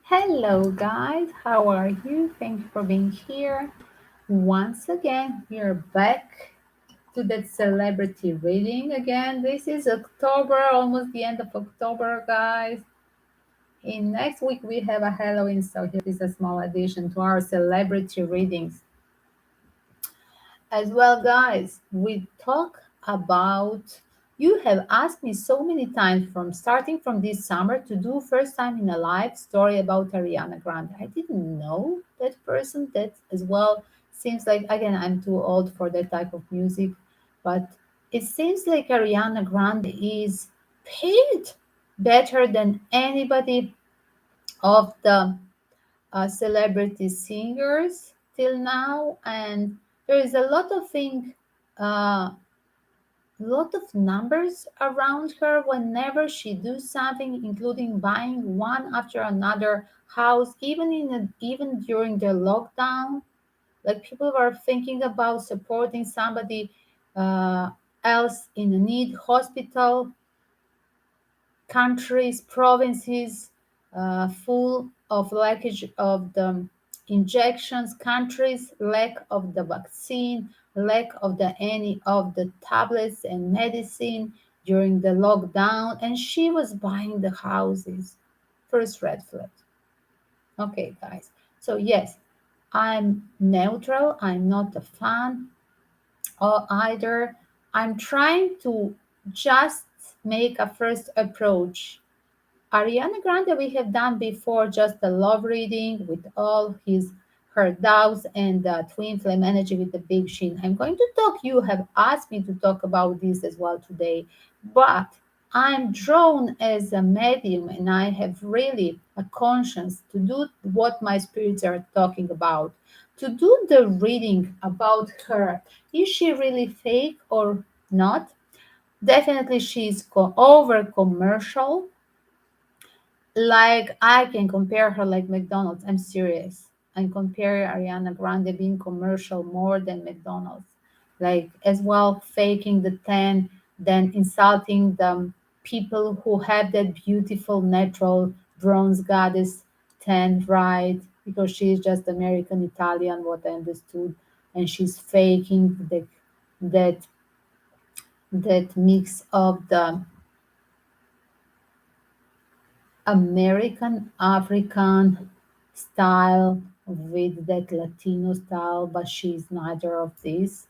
Hello, guys. How are you? Thank you for being here. Once again, we are back to that celebrity reading again. This is October, almost the end of October, guys. In next week, we have a Halloween, so here is a small addition to our celebrity readings. As well, guys, we talk about. You have asked me so many times from starting from this summer to do first time in a live story about Ariana Grande. I didn't know that person. That as well seems like, again, I'm too old for that type of music, but it seems like Ariana Grande is paid better than anybody of the celebrity singers till now, and there is a uh, lot of numbers around her whenever she do something, including buying one after another house, even during the lockdown. Like people were thinking about supporting somebody uh, else in a need, hospital, countries, provinces full of lackage of the injections, countries lack of the vaccine, lack of the any of the tablets and medicine during the lockdown, and she was buying the houses. First red flag. Okay, guys. So yes, I'm neutral. I'm not a fan or either. I'm trying to just make a first approach. Ariana Grande, we have done before just the love reading with all her doubts and Twinflame energy with the big shin. I'm going to talk. You have asked me to talk about this as well today, but I'm drawn as a medium, and I have really a conscience to do what my spirits are talking about. To do the reading about her. Is she really fake or not? Definitely, she's over commercial, like I can compare her like McDonald's. I'm serious. I compare Ariana Grande being commercial more than McDonald's. Like as well faking the tan, then insulting the people who have that beautiful natural bronze goddess tan, right? Because she is just American Italian, what I understood. And she's faking that that mix of the American African style with that Latino style, but she's neither of these.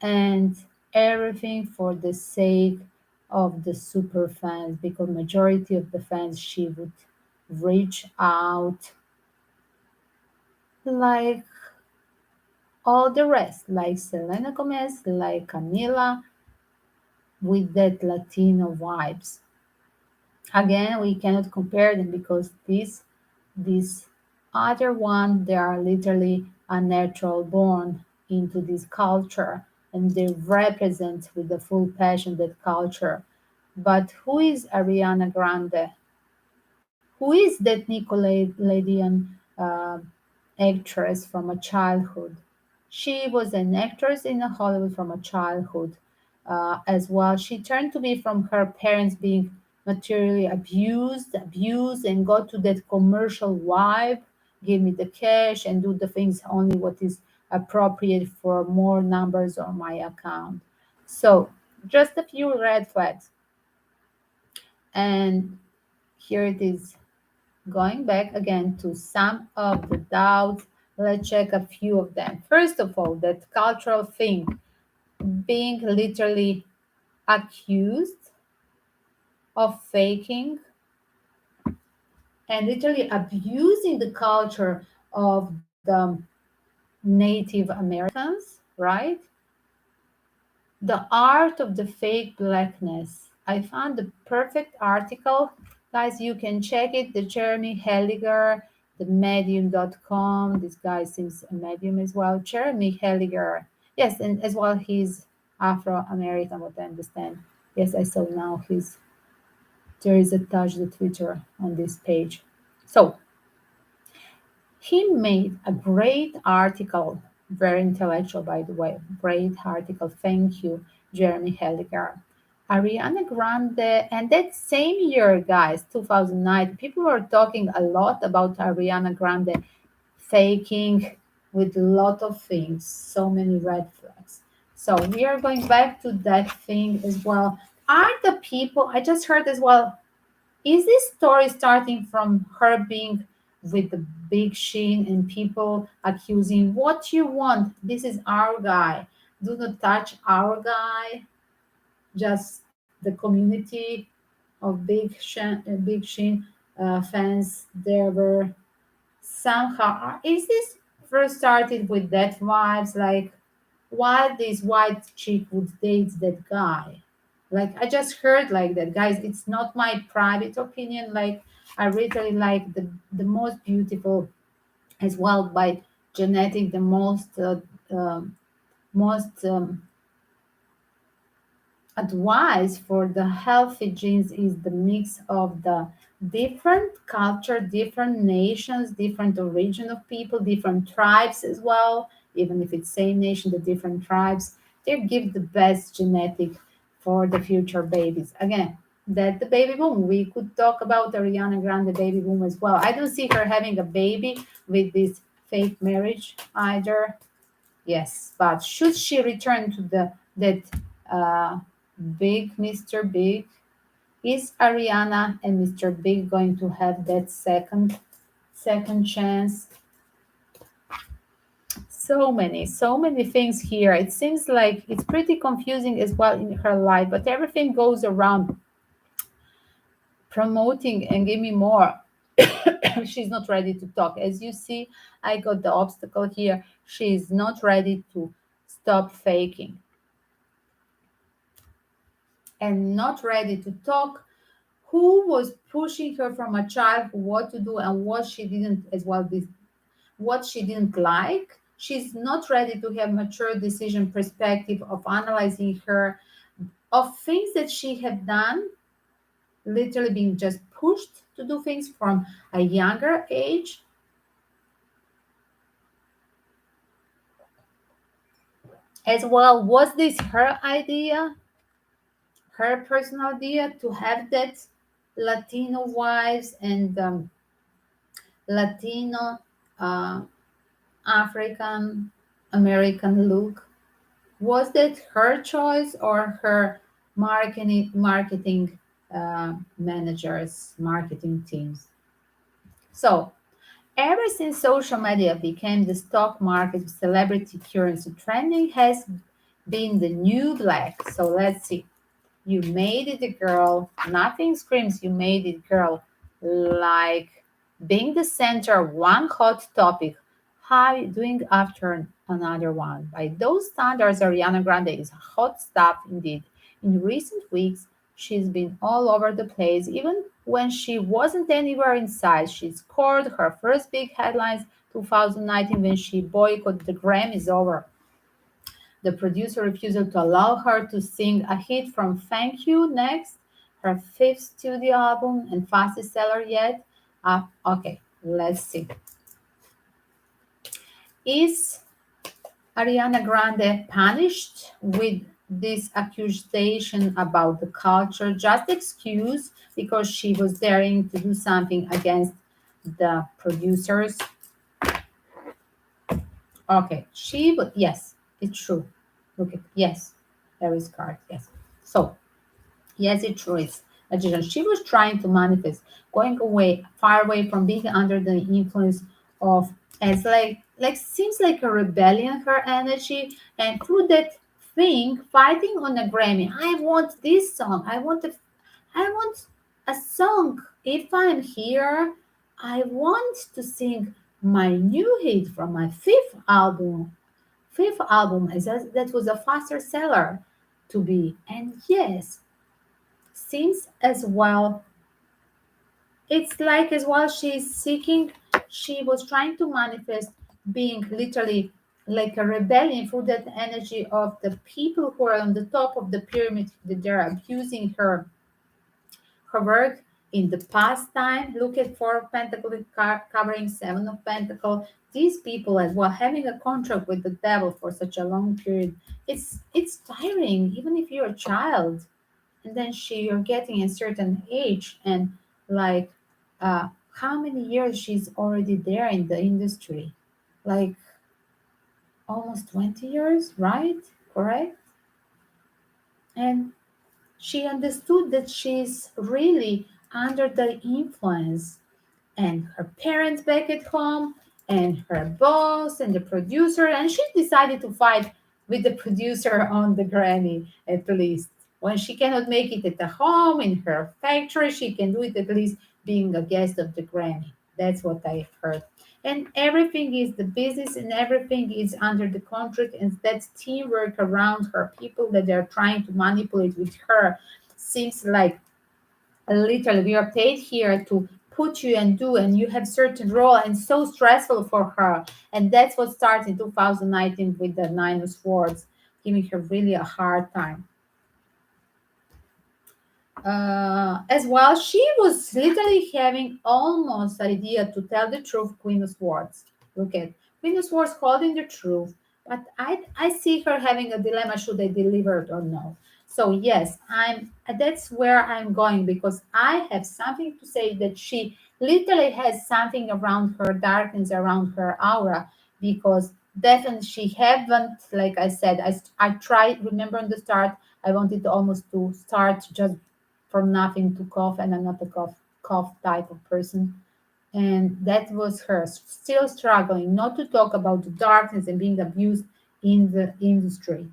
And everything for the sake of the super fans, because majority of the fans she would reach out like all the rest, like Selena Gomez, like Camila, with that Latino vibes. Again, we cannot compare them because this other one, they are literally a natural born into this culture, and they represent with the full passion that culture. But who is Ariana Grande? Who is that Nickelodeon actress from a childhood? She was an actress in Hollywood from a childhood as well. She turned to be from her parents being materially abused, and got to that commercial vibe. Give me the cash and do the things only what is appropriate for more numbers on my account. So, just a few red flags. And here it is. Going back again to some of the doubts, let's check a few of them. First of all, that cultural thing, being literally accused of faking and literally abusing the culture of the Native Americans, right? The art of the fake blackness. I found the perfect article. Guys, you can check it. The Jeremy Helliger, the medium.com. This guy seems a medium as well. Jeremy Helliger. Yes, and as well, he's Afro American, what I understand. Yes, I saw now there is attached the Twitter on this page. So he made a great article, very intellectual, by the way. Great article. Thank you, Jeremy Helliger. Ariana Grande, and that same year, guys, 2009, people were talking a lot about Ariana Grande faking with a lot of things, so many red flags. So we are going back to that thing as well. Are the people, I just heard as well, is this story starting from her being with the big Sheen and people accusing what you want? This is our guy. Do not touch our guy. Just the community of Big Sheen fans. There were somehow. Is this first started with that vibes? Like, why this white chick would date that guy? Like, I just heard like that, guys. It's not my private opinion. Like, I really like the most beautiful as well by genetic, the most advice for the healthy genes is the mix of the different culture, different nations, different origin of people, different tribes as well. Even if it's same nation, the different tribes, they give the best genetic for the future babies. Again, that the baby boom. We could talk about Ariana Grande baby boom as well. I don't see her having a baby with this fake marriage either. Yes, but should she return to the that uh, big Mr. Big? Is Ariana and Mr. Big going to have that second chance? So many things here. It seems like it's pretty confusing as well in her life, but everything goes around promoting and give me more. She's not ready to talk. As you see, I got the obstacle here. She's not ready to stop faking and not ready to talk. Who was pushing her from a child what to do and what she didn't as well what she didn't like. She's not ready to have mature decision perspective of analyzing her of things that she had done, literally being just pushed to do things from a younger age. As well, was this her idea, her personal idea to have that Latino wives and Latino uh, African American look? Was that her choice or her marketing managers, marketing teams? So ever since social media became the stock market celebrity currency, trending has been the new black. So let's see. You made it, girl. Nothing screams you made it, girl. Like being the center of one hot topic, how doing after another one. By those standards, Ariana Grande is hot stuff indeed. In recent weeks, she's been all over the place. Even when she wasn't anywhere in sight, she scored her first big headlines 2019 when she boycotted the Grammys over the producer refusal to allow her to sing a hit from Thank You Next, her fifth studio album and fastest seller yet. Okay, let's see. Is Ariana Grande punished with this accusation about the culture just excuse because she was daring to do something against the producers? Okay, she would, yes, it's true. Look at, yes, there is card, yes. So yes, it true is magician. She was trying to manifest, going away, far away from being under the influence of as like seems like a rebellion, her energy, and through that thing, fighting on a Grammy. I want this song. I want a song. If I'm here, I want to sing my new hit from my fifth album. Fifth album is that was a faster seller to be. And yes, seems as well it's like as well she's seeking she was trying to manifest being literally like a rebellion through that energy of the people who are on the top of the pyramid that they're abusing her work in the past time. Look at four of pentacle covering seven of pentacle. These people as well having a contract with the devil for such a long period, it's tiring even if you're a child. and then you're getting a certain age, and like how many years she's already there in the industry, like almost 20 years, right? Correct. And she understood that she's really under the influence, and her parents back at home, and her boss and the producer, and she decided to fight with the producer on the Grammy at least. When she cannot make it at the home in her factory, she can do it at least being a guest of the Grammy. That's what I heard. And everything is the business, and everything is under the contract, and that's teamwork around her. People that they're trying to manipulate with her seems like literally we are paid here to put you and do, and you have certain role, and so stressful for her. And that's what started in 2019 with the Nine of Swords, giving her really a hard time. As well, she was literally having almost idea to tell the truth. Queen of Swords, look at Queen of Swords holding the truth, but I see her having a dilemma: should I deliver it or no? So yes, I'm that's where I'm going, because I have something to say that she literally has something around her, darkness around her aura, because definitely she haven't, like I said, I tried, remember in the start, I wanted to almost to start just from nothing to cough, and I'm not a cough type of person. And that was her still struggling not to talk about the darkness and being abused in the industry.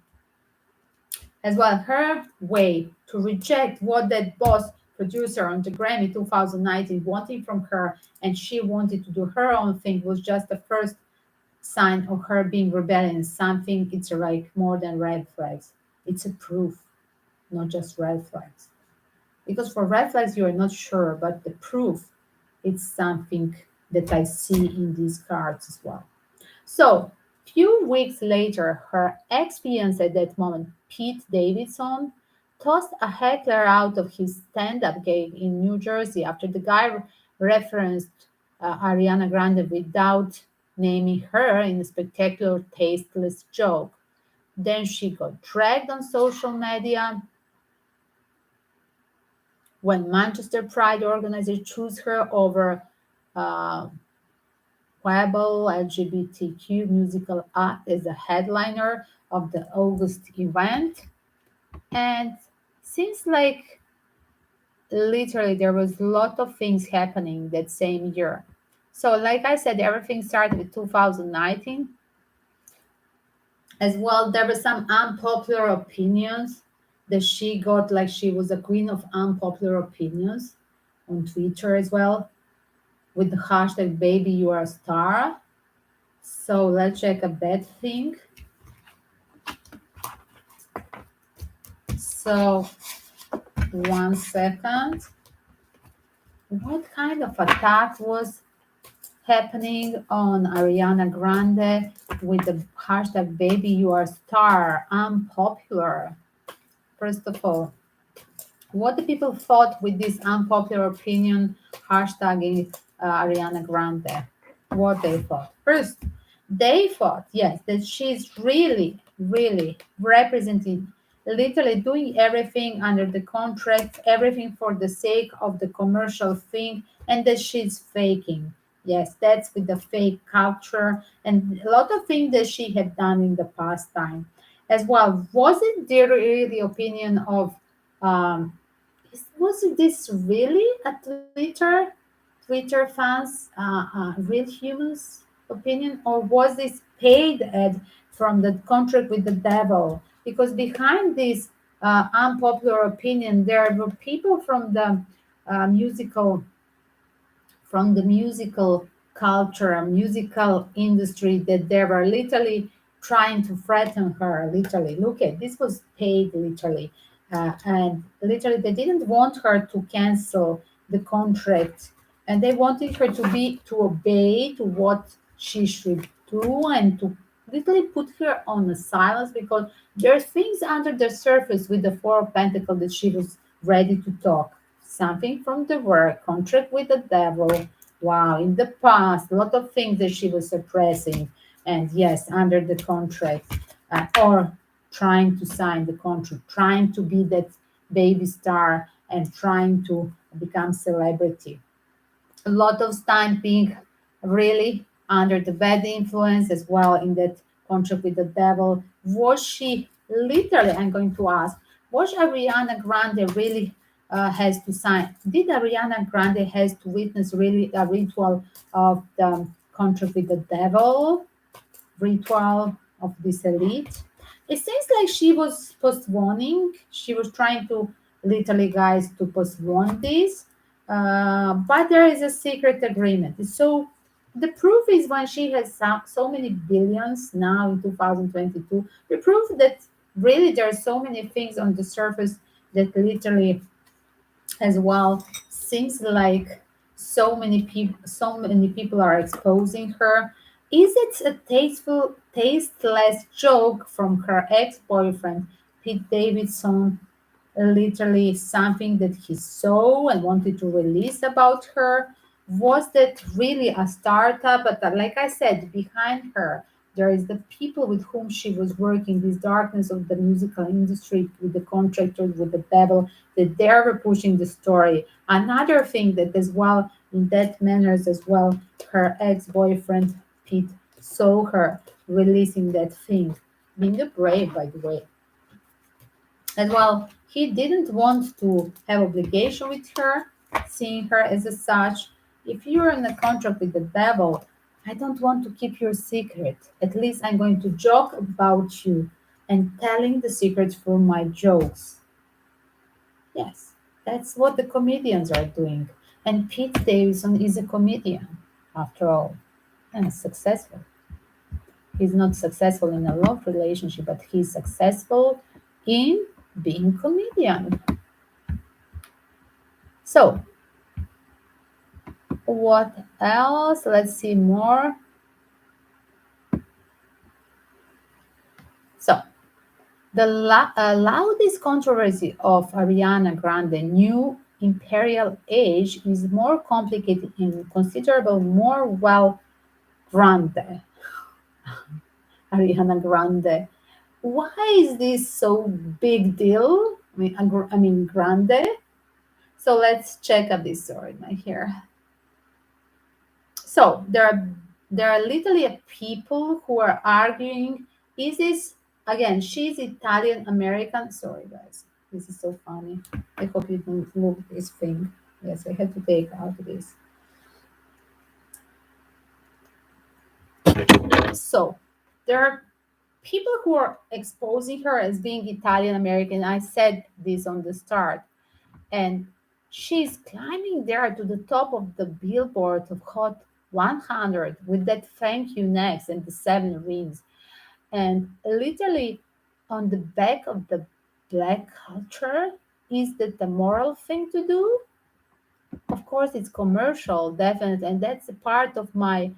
As well, her way to reject what that boss producer on the Grammy 2019 wanted from her, and she wanted to do her own thing, was just the first sign of her being rebellious. Something, it's like more than red flags, it's a proof, not just red flags. Because for red flags you are not sure, but the proof, it's something that I see in these cards as well. So few weeks later, her ex-fiance at that moment, Pete Davidson, tossed a heckler out of his stand-up gig in New Jersey after the guy referenced Ariana Grande without naming her in a spectacular tasteless joke. Then she got dragged on social media when Manchester Pride organizer chose her over uh, viable LGBTQ musical act as a headliner of the August event. And seems like literally there was a lot of things happening that same year. So like I said, everything started with 2019. As well, there were some unpopular opinions that she got, like she was a queen of unpopular opinions on Twitter as well, with the hashtag baby you are a star. So let's check a bad thing. So 1 second. What kind of attack was happening on Ariana Grande with the hashtag baby you are a star unpopular? First of all, what the people thought with this unpopular opinion hashtagging Ariana Grande? What they thought? First, they thought, yes, that she's really, really representing, literally doing everything under the contract, everything for the sake of the commercial thing, and that she's faking. Yes, that's with the fake culture and a lot of things that she had done in the past time. As well, was it the opinion of um, was this really a Twitter fans, real humans' opinion, or was this paid ad from the contract with the devil? Because behind this unpopular opinion, there were people musical from the musical culture and musical industry that they were literally trying to threaten her. Literally, look at this was paid literally, and literally they didn't want her to cancel the contract, and they wanted her to obey to what she should do, and to literally put her on a silence, because there are things under the surface with the Four of Pentacles that she was ready to talk. Something from the work, contract with the devil. Wow, in the past, a lot of things that she was suppressing, and yes, under the contract, or trying to sign the contract, trying to be that baby star and trying to become celebrity. A lot of time being really under the bad influence as well in that contract with the devil. Was she literally, I'm going to ask, was Ariana Grande really has to sign? Did Ariana Grande has to witness really a ritual of the contract with the devil, ritual of this elite? It seems like she was postponing. She was trying to literally, guys, to postpone this. But there is a secret agreement. So the proof is when she has so many billions now in 2022. The proof that really there are so many things on the surface that literally as well seems like so many people are exposing her. Is it a tasteless joke from her ex-boyfriend Pete Davidson, literally something that he saw and wanted to release about her? Was that really a startup? But like I said, behind her, there is the people with whom she was working, this darkness of the musical industry, with the contractors, with the devil, that they were pushing the story. Another thing that as well, in that manners as well, her ex-boyfriend Pete saw her releasing that thing. Being a brave, by the way as well. He didn't want to have obligation with her, seeing her as a such. If you're in a contract with the devil, I don't want to keep your secret. At least I'm going to joke about you and telling the secret for my jokes. Yes, that's what the comedians are doing. And Pete Davidson is a comedian, after all, and successful. He's not successful in a love relationship, but he's successful in being comedian. So, what else? Let's see more. So, the loudest controversy of Ariana Grande new imperial age is more complicated and considerable more well Grande. Ariana Grande. Why is this so big deal? I mean Grande. So let's check out this story right here. So there are literally people who are arguing, is this again, she's Italian American. Sorry guys, this is so funny. I hope you don't move this thing. Yes, I had to take out this. So there are people who are exposing her as being Italian American. I said this on the start. And she's climbing there to the top of the billboard of Hot 100 with that thank you next and the seven rings. And literally on the back of the black culture, is that the moral thing to do? Of course, it's commercial, definitely, and that's a part of my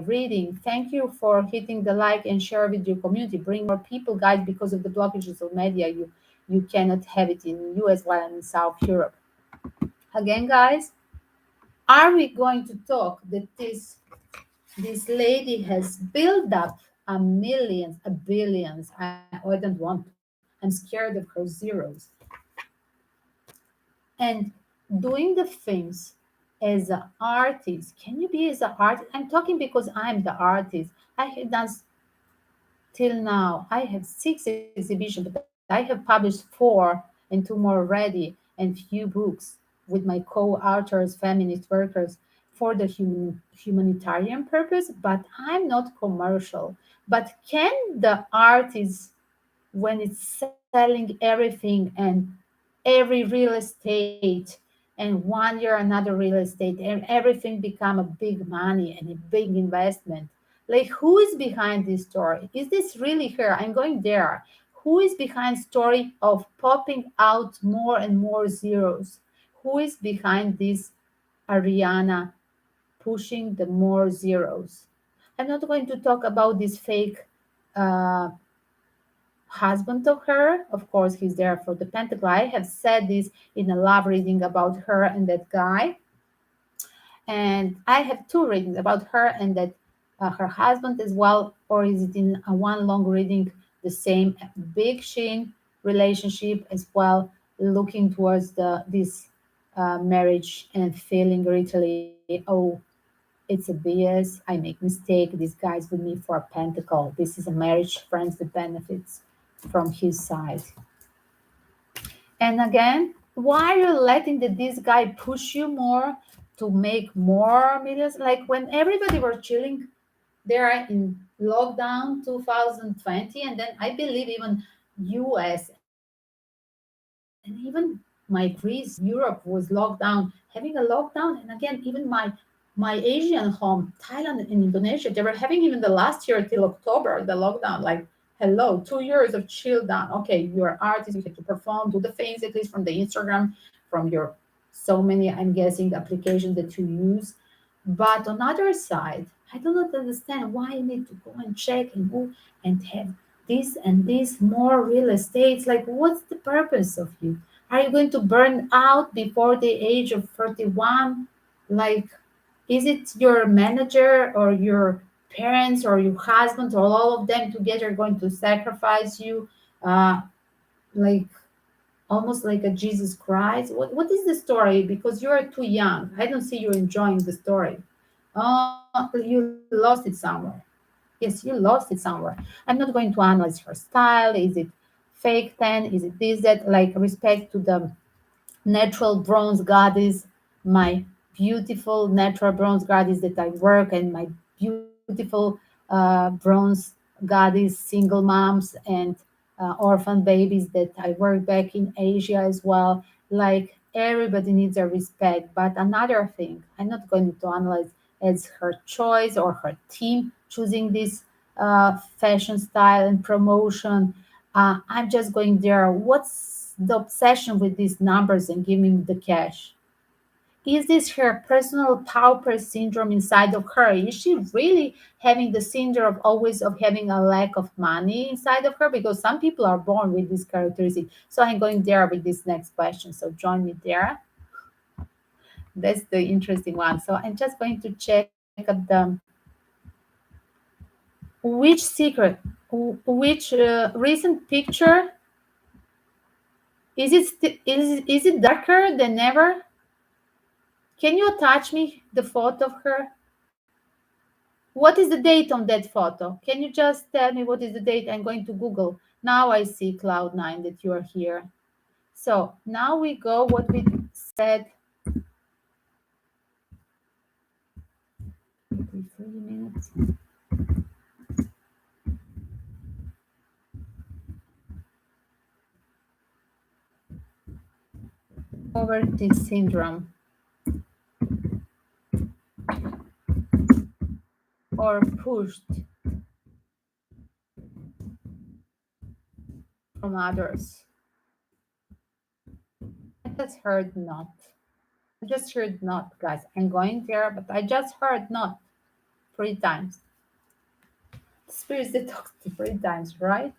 reading. Thank you for hitting the like and share with your community. Bring more people, guys, because of the blockages of media. You cannot have it in US while in South Europe. Again, guys, are we going to talk that this lady has built up a millions, a billions? I don't want to. I'm scared of her zeros. And doing the things as an artist. Can you be as an artist? I'm talking because I'm the artist. I have done till now. I have 6 exhibitions, but I have published 4 and 2 more already, and few books with my co-authors, feminist workers for the humanitarian purpose. But I'm not commercial. But can the artist, when it's selling everything and every real estate and 1 year another real estate and everything become a big money and a big investment, like who is behind this story? Is this really her? I'm going there. Who is behind story of popping out more and more zeros? Who is behind this Ariana pushing the more zeros? I'm not going to talk about this fake uh, husband of her. Of course, he's there for the pentacle. I have said this in a love reading about her and that guy. And I have 2 readings about her and that her husband as well. Or is it in a one long reading the same big Sheen relationship as well? looking towards this marriage and feeling literally, oh, it's a BS. I make mistake. This guy's with me for a pentacle. This is a marriage, friends with benefits from his side. And again, why are you letting this guy push you more to make more millions? Like when everybody were chilling there in lockdown 2020, and then I believe even US and even my Greece, Europe was locked down, having a lockdown, and again, even my Asian home, Thailand and Indonesia, they were having even the last year till October, the lockdown. Like, hello, 2 years of chill down. Okay, you're an artist, you have to perform, do the things at least from the Instagram, from your so many, I'm guessing, applications that you use. But on the other side, I do not understand why I need to go and check and go and have this and this more real estates. Like, what's the purpose of you? Are you going to burn out before the age of 31? Like, is it your manager or your parents or your husband or all of them together going to sacrifice you? Uh, like, almost like a Jesus Christ. What is the story? Because you're too young. I don't see you enjoying the story. You lost it somewhere. Yes, you lost it somewhere. I'm not going to analyze her style. Is it fake tan? Is it this, that? Like, respect to the natural bronze goddess, my beautiful natural bronze goddess that I work, and my beautiful bronze goddess single moms and orphan babies that I work back in Asia as well. Like, everybody needs a respect. But another thing, I'm not going to analyze as her choice or her team choosing this fashion style and promotion. I'm just going there. What's the obsession with these numbers and giving the cash? Is this her personal pauper syndrome inside of her? Is she really having the syndrome of always of having a lack of money inside of her? Because some people are born with this characteristic. So I'm going there with this next question. So join me there. That's the interesting one. So I'm just going to check at the which secret, which recent picture is it darker than ever? Can you attach me the photo of her? What is the date on that photo? Can you just tell me what is the date? I'm going to Google. Now I see Cloud9 that you are here. So now we go what we said. 3 minutes. Poverty syndrome or pushed from others. I just heard not. I just heard not, guys. I'm going there, but I just heard not 3 times. Spirits detox 3 times, right?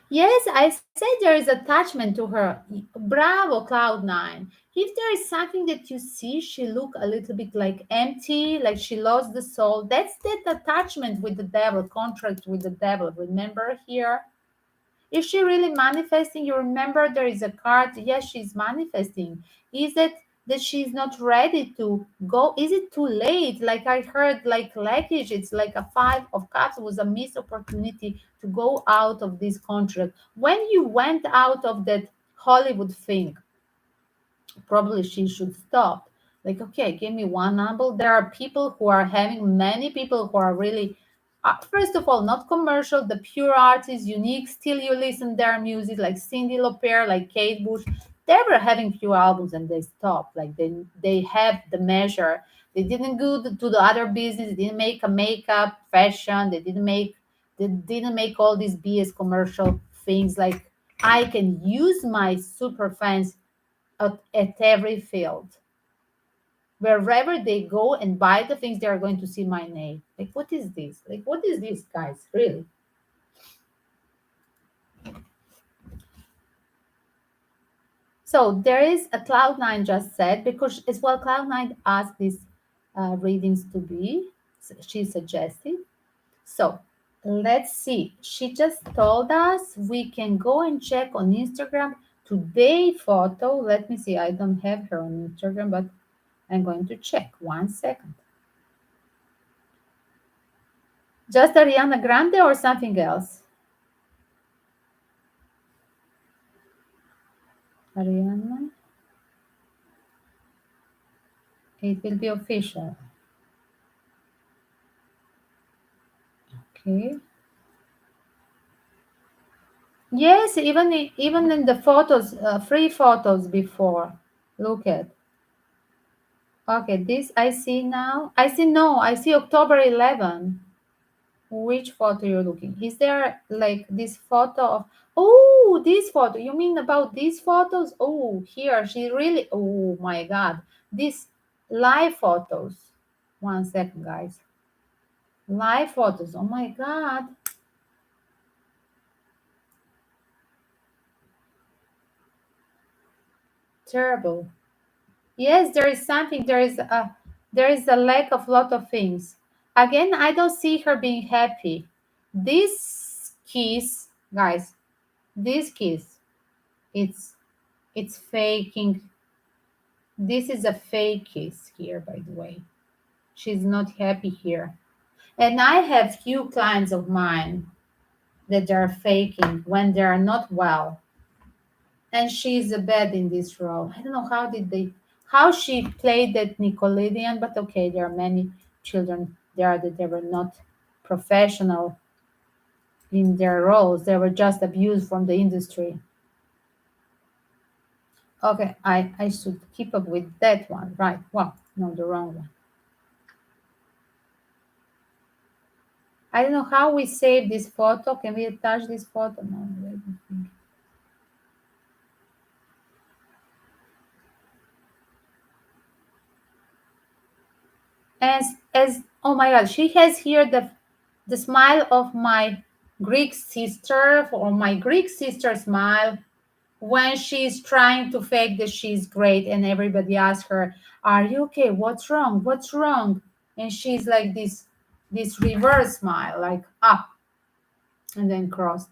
Yes, I said there is attachment to her. Bravo, Cloud9. If there is something that you see, she look a little bit like empty, like she lost the soul. That's that attachment with the devil, contract with the devil. Remember here? Is she really manifesting? You remember there is a card. Yes, she's manifesting. Is it that she's not ready to go? Is it too late? Like I heard, like Blockages, it's like a 5 of cups was a missed opportunity to go out of this contract. When you went out of that Hollywood thing, probably she should stop. Like, okay, give me one number. There are people who are having many people who are really, first of all, not commercial, the pure artists, unique. Still, you listen their music, like Cindy Lauper, like Kate Bush. They were having few albums and they stopped. Like they have the measure. They didn't go to the other business. They didn't make a makeup, fashion. They didn't make all these BS commercial things. Like I can use my super fans at every field. Wherever they go and buy the things, they are going to see my name. Like, what is this? Like, what is this, guys? Really? So there is a Cloud9 just said, because as well, Cloud9 asked these readings to be, she suggested. So Let's see. She just told us we can go and check on Instagram today photo. Let me see. I don't have her on Instagram, but I'm going to check. 1 second. Just Ariana Grande or something else? Ariana. It will be official. Okay. Yes, even in the photos, free photos before. Look at. Okay, this I see now. I see no. I see October 11. Which photo you're looking? Is there like this photo of? Oh, this photo. You mean about these photos? Oh, here she really. Oh my God, these live photos. 1 second, guys. Live photos. Oh my God, terrible. Yes, there is something. There is a lack of lot of things. Again, I don't see her being happy. This kiss, guys. This kiss. It's it's faking. This is a fake kiss here, by the way. She's not happy here. And I have few clients of mine that are faking when they are not well. And she's bad in this role. I don't know how she played that Nickelodeon, but okay, there are many children there that they were not professional in their roles. They were just abused from the industry. Okay, I should keep up with that one. Right. Well, no, the wrong one. I don't know how we save this photo. Can we attach this photo? No, let me think. As oh my God, she has here the smile of my Greek sister, or my Greek sister smile, when she's trying to fake that she's great, and everybody asks her, "Are you okay? What's wrong? What's wrong?" And she's like this reverse smile, like up and then crossed,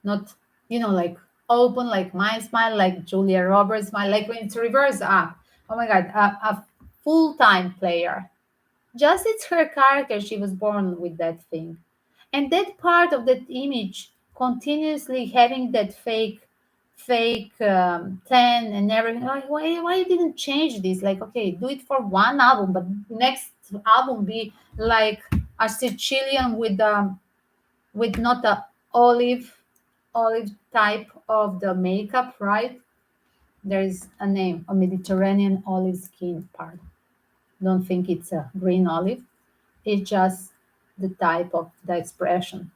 not like open like my smile, like Julia Roberts smile, like when it's reverse up. Oh my God, a full-time player. Just it's her character. She was born with that thing. And that part of that image continuously having that fake 10 and everything, like why you didn't change this? Like, okay, do it for one album, but next album be like a Sicilian with not a olive type of the makeup, right? There is a name, a Mediterranean olive skin part. Don't think it's a green olive. It's just the type of the expression.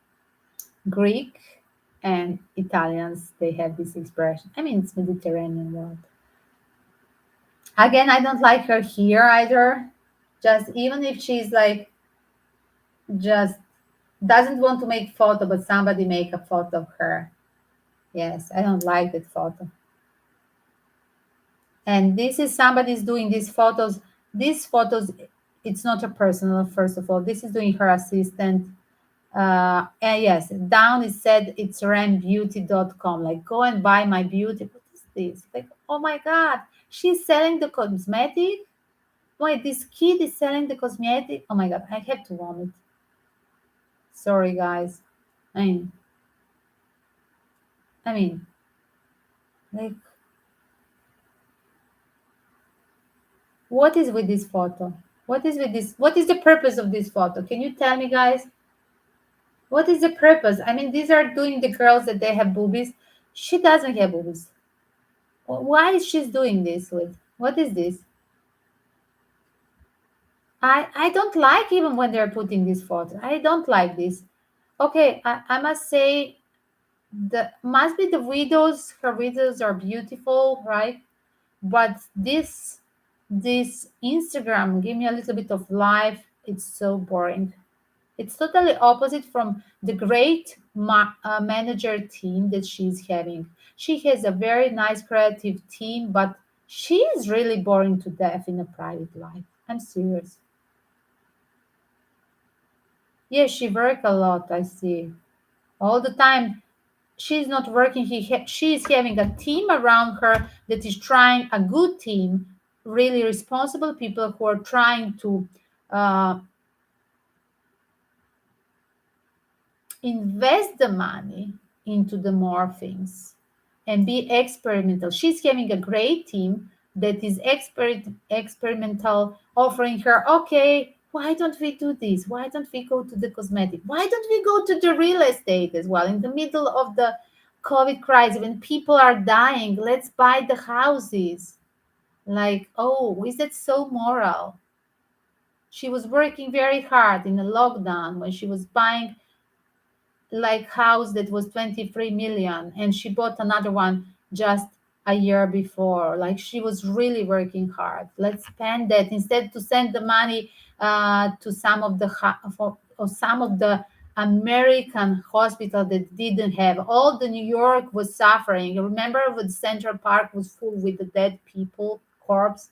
Greek and Italians, they have this expression. I mean, it's Mediterranean world. Again, I don't like her here either. Just even if she's like just doesn't want to make photo, but somebody make a photo of her. Yes, I don't like that photo. And this is somebody's doing these photos. These photos, it's not a personal, first of all. This is doing her assistant. And yes, down it said it's rambeauty.com. Like, go and buy my beauty. What is this? Like, oh my God, she's selling the cosmetic. Wait, this kid is selling the cosmetic. Oh my God, I have to vomit. Sorry, guys. I mean, I mean, like, what is with this photo? What is with this? What is the purpose of this photo? Can you tell me, guys? What is the purpose? I mean, these are doing the girls that they have boobies. She doesn't have boobies. Why is she doing this with? What is this? I don't like even when they're putting this photo. I don't like this. Okay, I must say the must be the widows. Her widows are beautiful, right? But this Instagram give me a little bit of life. It's so boring. It's totally opposite from the great manager team that she's having. She has a very nice creative team, but she is really boring to death in a private life. I'm serious. Yes, she work a lot, I see. All the time. She's not working. She's having a team around her that is trying, a good team, really responsible people who are trying to uh, invest the money into the more things and be experimental. She's having a great team that is experimental, offering her, okay, why don't we do this? Why don't we go to the cosmetic? Why don't we go to the real estate as well? In the middle of the COVID crisis, when people are dying, let's buy the houses. Like, oh, is that so moral? She was working very hard in the lockdown when she was buying like house that was 23 million and she bought another one just a year before. Like she was really working hard. Let's spend that instead to send the money to some of the or some of the American hospital that didn't have. All the New York was suffering. Remember when Central Park was full with the dead people corpse.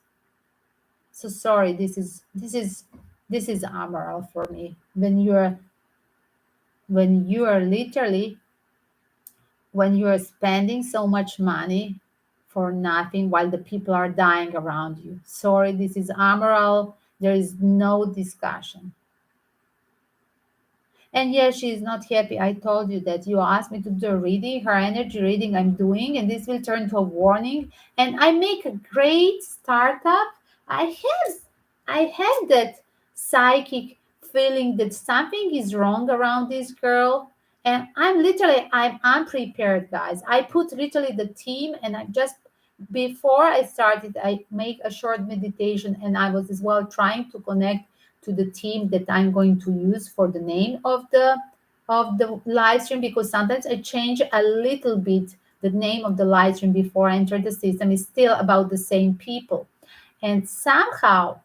So sorry, this is amoral for me when you are literally when you are spending so much money for nothing while the people are dying around you. Sorry, this is amoral. There is no discussion. And yes, she is not happy. I told you that you asked me to do a reading, her energy reading I'm doing, and this will turn to a warning. And I make a great startup. I have I have that psychic feeling that something is wrong around this girl. And I'm unprepared, guys. I put literally the team and I just before I started, I make a short meditation and I was as well trying to connect to the team that I'm going to use for the name of the live stream because sometimes I change a little bit the name of the live stream before I enter the system. It's still about the same people. And somehow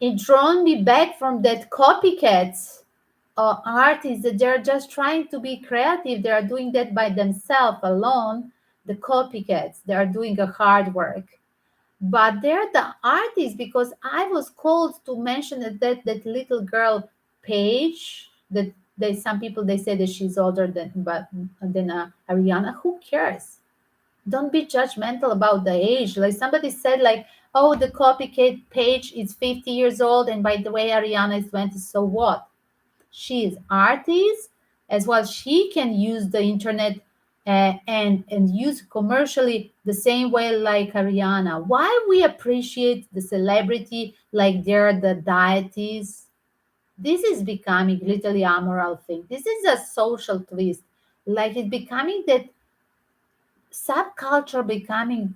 it drawn me back from that copycats artists that they're just trying to be creative. They are doing that by themselves alone. The copycats, they are doing a hard work but they're the artists because I was called to mention that little girl Paige that they some people they say that she's older than Ariana. Who cares? Don't be judgmental about the age. Like somebody said, like, oh, the copycat Paige is 50 years old, and by the way, Ariana is 20. So what? She is artist as well. She can use the internet and use commercially the same way like Ariana. Why we appreciate the celebrity like they're the deities? This is becoming literally a moral thing. This is a social twist. Like it's becoming that subculture becoming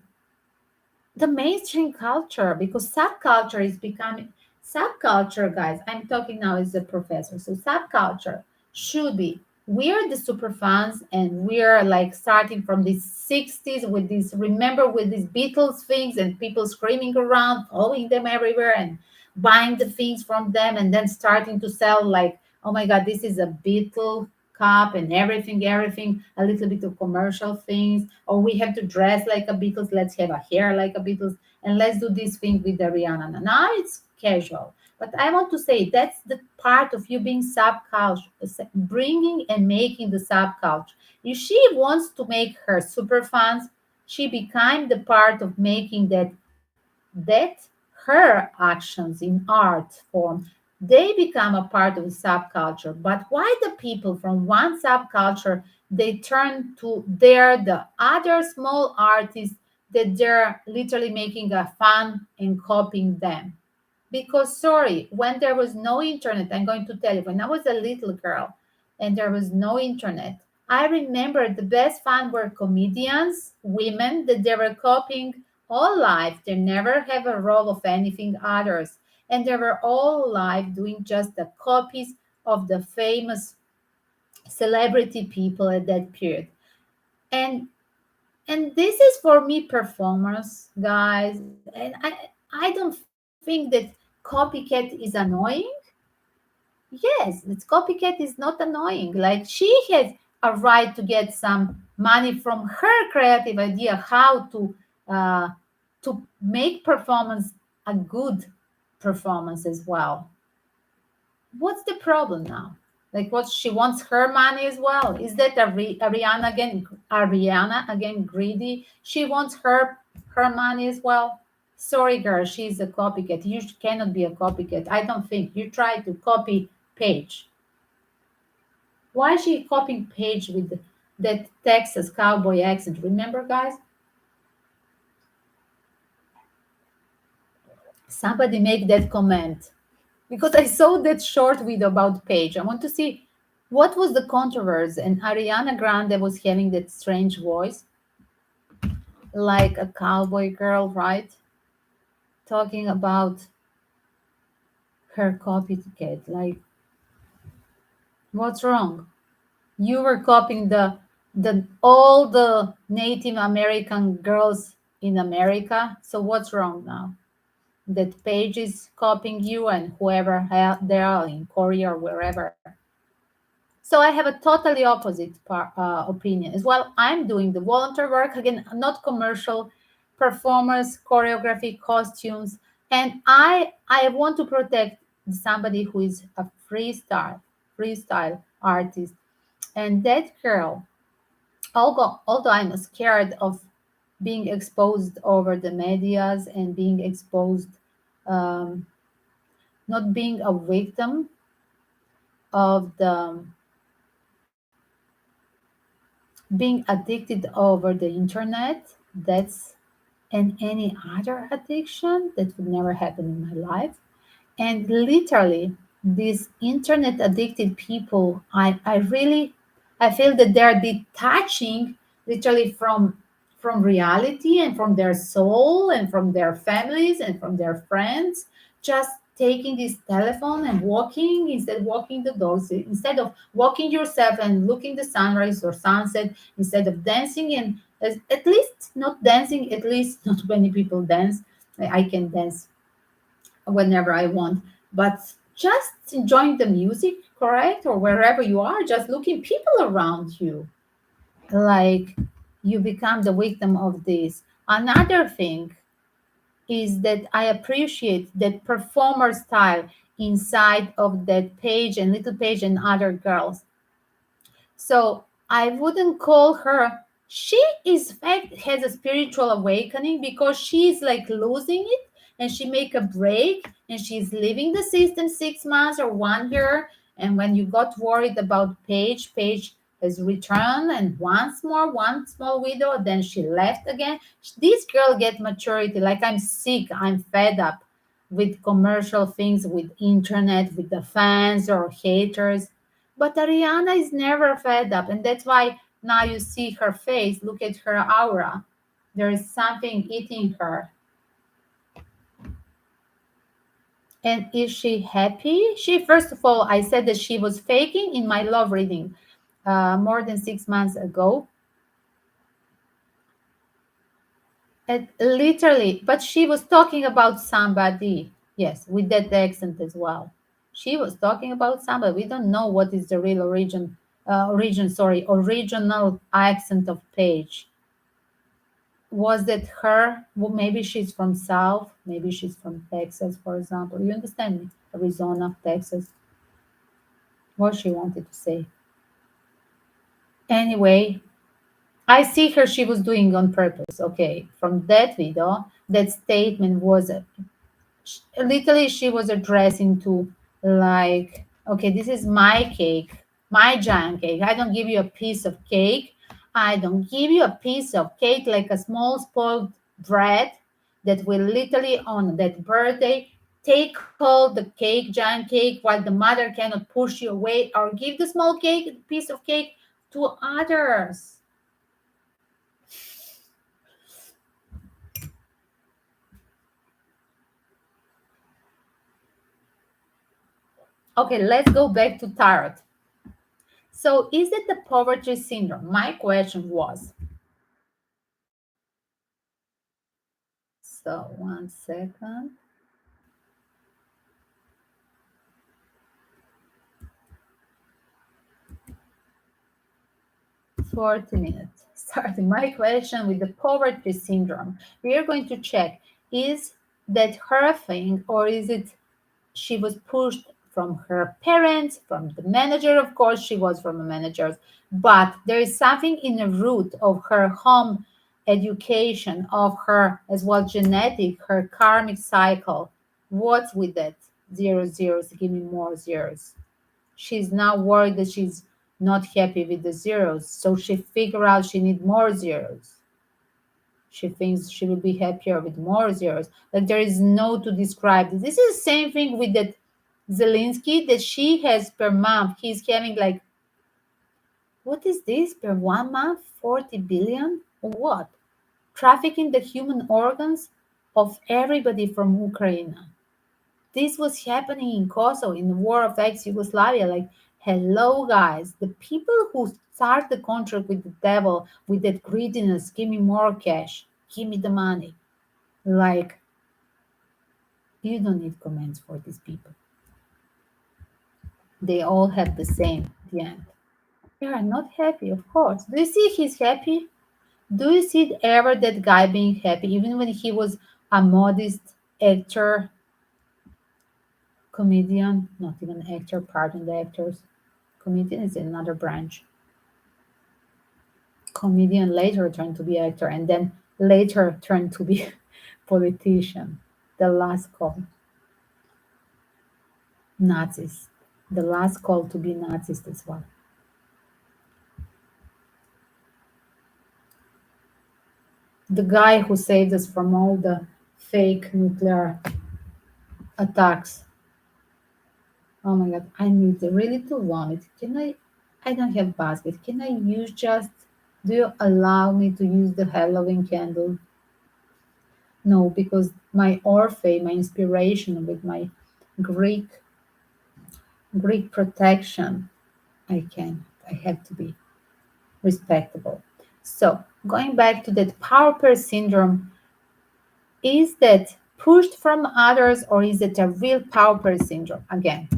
the mainstream culture because subculture is becoming subculture, guys. I'm talking now as a professor. So subculture should be we're the super fans and we're like starting from the 60s with this remember with these Beatles things and people screaming around following them everywhere and buying the things from them and then starting to sell like oh my god this is a Beatle cup and everything a little bit of commercial things or we have to dress like a Beatles, let's have a hair like a Beatles, and let's do this thing with the Rihanna. Now it's casual. But I want to say that's the part of you being subculture, bringing and making the subculture. If she wants to make her super fans, she became the part of making that her actions in art form they become a part of the subculture. But why the people from one subculture they turn to their the other small artists that they're literally making a fun and copying them? Because sorry, when there was no internet, I'm going to tell you, when I was a little girl and there was no internet, I remember the best fun were comedians, women that they were copying all life. They never have a role of anything others. And they were all live doing just the copies of the famous celebrity people at that period. And and this is for me performance, guys. And I don't think that copycat is annoying. Yes, it's copycat is not annoying. Like she has a right to get some money from her creative idea how uh, to make performance a good performance as well. What's the problem now? Like, what, she wants her money as well? Is that Ariana again? Ariana again greedy? She wants her money as well. Sorry, girl, she's a copycat. You cannot be a copycat. I don't think you try to copy Paige. Why is she copying Paige with that Texas cowboy accent? Remember, guys? Somebody make that comment because I saw that short video about Paige. I want to see what was the controversy. And Ariana Grande was having that strange voice, like a cowboy girl, right? Talking about her copycat. Like, what's wrong? You were copying the all the Native American girls in America. So what's wrong now? That Paige is copying you and whoever they are in Korea or wherever. So I have a totally opposite opinion as well. I'm doing the volunteer work again, not commercial, performers, choreography, costumes, and I want to protect somebody who is a freestyle artist. And that girl, although I'm scared of being exposed over the medias and being exposed, um, not being a victim of the being addicted over the internet. That's and any other addiction that would never happen in my life. And literally, these internet addicted people, I really, I feel that they're detaching literally from reality and from their soul and from their families and from their friends, just taking this telephone and walking, instead walking the dogs, instead of walking yourself and looking the sunrise or sunset, instead of dancing, and at least not dancing, at least not many people dance. I can dance whenever I want, but just enjoying the music, correct? Or wherever you are, just looking people around you. Like, you become the victim of this. Another thing is that I appreciate that performer style inside of that Page and Little Page and other girls. So I wouldn't call her. She is fact has a spiritual awakening because she's like losing it, and she make a break and she's leaving the system 6 months or 1 year. And when you got worried about Paige, Paige has returned and once more, one small widow, then she left again. This girl get maturity. Like, I'm sick, I'm fed up with commercial things, with internet, with the fans or haters. But Ariana is never fed up, and that's why now you see her face. Look at her aura. There is something eating her. And is she happy? She, first of all, I said that she was faking in my love reading more than 6 months ago. And literally, but she was talking about somebody. Yes, with that accent as well. She was talking about somebody. We don't know what is the real original accent of Paige. Was that her? Well, maybe she's from South. Maybe she's from Texas, for example. You understand me? Arizona, Texas. What she wanted to say. Anyway, I see her. She was doing on purpose. Okay, from that video, that statement was literally she was addressing to, like, okay, this is my cake, my giant cake. I don't give you a piece of cake. I don't give you a piece of cake like a small spoiled bread that will literally on that birthday take all the cake, giant cake, while the mother cannot push you away, or give the small cake, piece of cake, to others. Okay, let's go back to tarot. So, is it the poverty syndrome? My question was. So, 1 second. 40 minutes. Starting my question with the poverty syndrome. We are going to check, is that her thing, or is it she was pushed from her parents, from the manager. Of course, she was from a manager, but there is something in the root of her home education, of her as well genetic, her karmic cycle. What's with that? Zero zeros, give me more zeros. She's now worried that she's not happy with the zeros, so she figure out she need more zeros. She thinks she will be happier with more zeros. Like there is no to describe this. This is the same thing with that Zelensky that she has per month. He's having like, what is this per 1 month? 40 billion? What? Trafficking the human organs of everybody from Ukraine. This was happening in Kosovo in the war of ex-Yugoslavia. Like, hello guys, the people who start the contract with the devil with that greediness, give me more cash, give me the money. Like, you don't need comments for these people. They all have the same at the end. They are not happy, of course. Do you see he's happy? Do you see ever that guy being happy, even when he was a modest actor, comedian, not even actor, pardon the actors. Comedian is another branch. Comedian later turned to be actor and then later turned to be politician. The last call. Nazis. The last call to be Nazis as well. The guy who saved us from all the fake nuclear attacks. Oh my god, I need really to vomit. Can I don't have basket. Can I use just do you allow me to use the Halloween candle? No, because my Orphe, my inspiration with my Greek Greek protection, I can. I have to be respectable. So going back to that power pair syndrome, is that pushed from others or is it a real power pair syndrome? Again,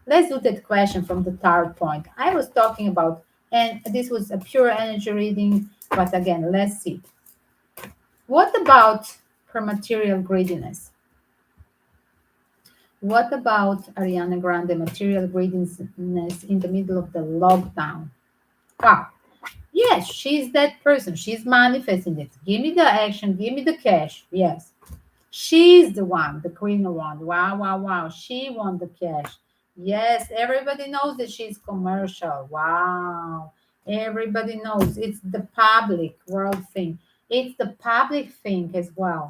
let's do that question from the third point. I was talking about, and this was a pure energy reading, but again, let's see. What about her material greediness? What about Ariana Grande material greediness in the middle of the lockdown? Wow. Yes, she's that person. She's manifesting it. Give me the action, give me the cash. Yes. She's the one, the queen of one. Wow, wow, wow. She won the cash. Yes, everybody knows that she's commercial. Wow. Everybody knows. It's the public world thing. It's the public thing as well.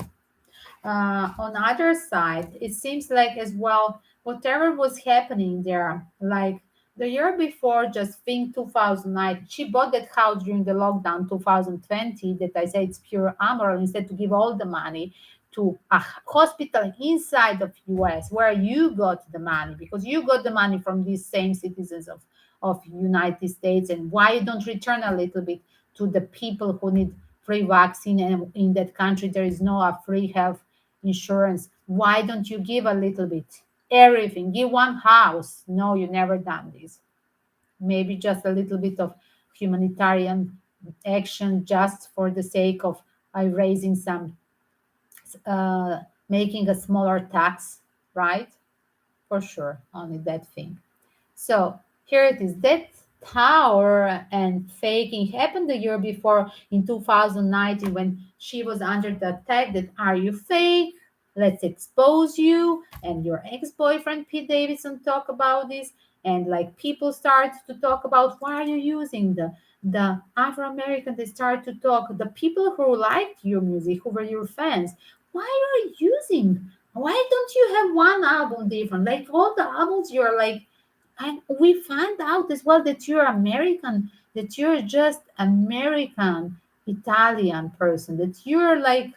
On other side, it seems like as well, whatever was happening there, like the year before, just think 2009, she bought that house during the lockdown 2020 that I say it's pure amoral instead to give all the money to a hospital inside of US where you got the money because you got the money from these same citizens of United States and why you don't return a little bit to the people who need free vaccine and in that country there is no free health insurance. Why don't you give a little bit? Everything. Give one house. No, you never done this. Maybe just a little bit of humanitarian action just for the sake of raising some, making a smaller tax, right? For sure, only that thing. So here it is. That tower and faking happened the year before in 2019 when she was under the attack that are you fake? Let's expose you. And your ex-boyfriend Pete Davidson talk about this. And like people start to talk about why are you using the Afro-American, they start to talk, the people who liked your music, who were your fans, why are you using? Why don't you have one album different? Like all the albums, you're like, and we find out as well that you're American, that you're just American Italian person, that you're like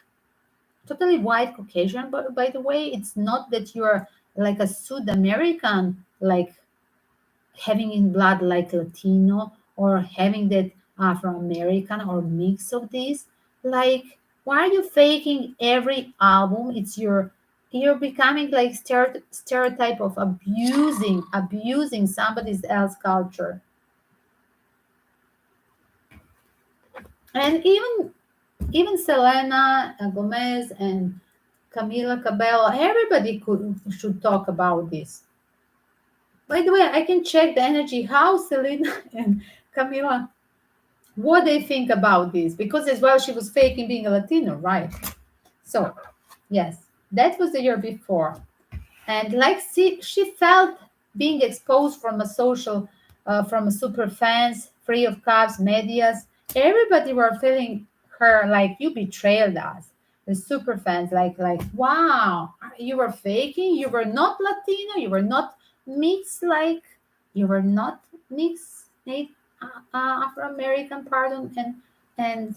totally white Caucasian. But by the way, it's not that you're like a South American, like having in blood like Latino or having that Afro American or mix of these. Like, why are you faking every album? It's your you're becoming like stereotype of abusing somebody else culture. And even Selena Gomez and Camila Cabello, everybody could should talk about this. By the way, I can check the energy how Selena and Camila, what they think about this, because as well she was faking being a Latino, right? So yes, that was the year before. And like she felt being exposed from a social from a super fans, free of cops, medias. Everybody were feeling her like you betrayed us. The super fans like wow, you were faking, you were not Latino, you were not mixed, like you were not mixed Afro American, pardon. And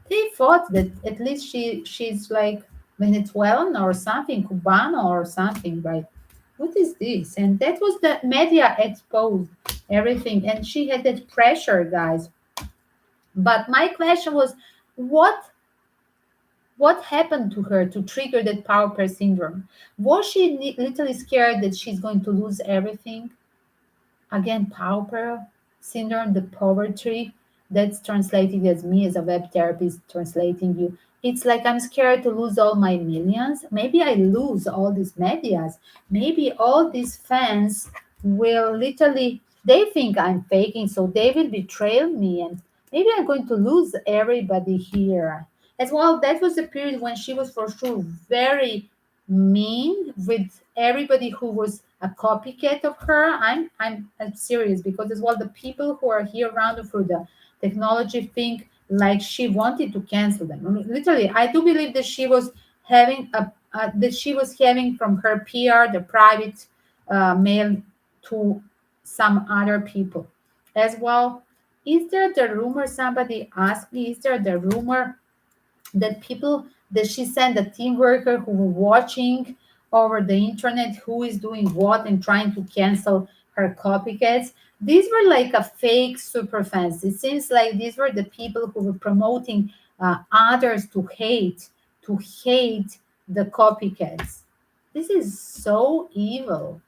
they thought that at least she's like Venezuelan or something, Cubano or something, right? What is this? And that was the media exposed everything, and she had that pressure, guys. But my question was, what what happened to her to trigger that power play syndrome? Was she literally scared that she's going to lose everything? Again, pauper syndrome, the poverty, that's translated as me as a web therapist translating you. It's like I'm scared to lose all my millions. Maybe I lose all these medias. Maybe all these fans will literally, they think I'm faking, so they will betray me, and maybe I'm going to lose everybody here. As well, that was the period when she was for sure very mean with everybody who was a copycat of her. I'm serious, because as well the people who are here around her for the technology think like she wanted to cancel them. I mean, literally, I do believe that she was having that she was having from her PR the private mail to some other people as well. Is there the rumor? Somebody asked me. Is there the rumor that people that she sent a team worker who were watching over the internet who is doing what and trying to cancel her copycats? These were like a fake super fans. It seems like these were the people who were promoting others to hate the copycats. This is so evil.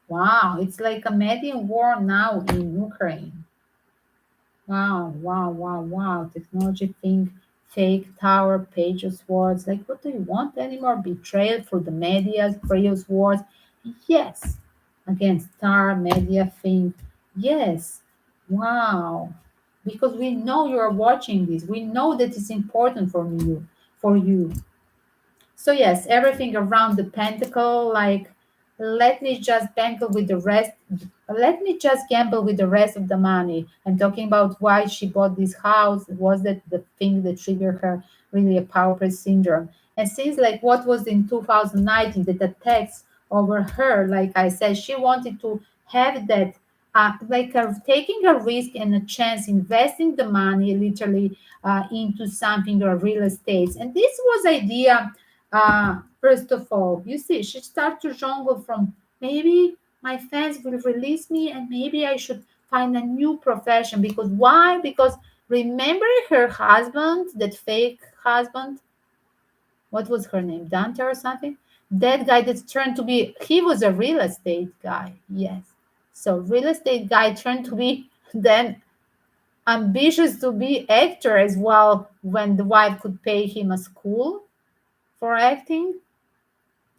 Wow, it's like a media war now in Ukraine. Wow, wow, wow, wow. Technology thing, fake tower, pages words. Like, what do you want anymore? Betrayal for the media, previous words. Yes. Again, star media thing. Yes. Wow. Because we know you are watching this. We know that it's important for you. For you. So yes, everything around the pentacle, like let me just bangle with the rest. Let me just gamble with the rest of the money. I'm talking about why she bought this house. Was that the thing that triggered her really a power play syndrome? And since like what was in 2019 that attacks over her, like I said, she wanted to have that taking a risk and a chance, investing the money literally into something or real estate. And this was idea first of all, you see, she started to jungle from maybe my fans will release me and maybe I should find a new profession. Because why? Because remember her husband, that fake husband, what was her name? Dante or something? That guy that turned to be, he was a real estate guy. Yes. So real estate guy turned to be then ambitious to be actor as well when the wife could pay him a school for acting.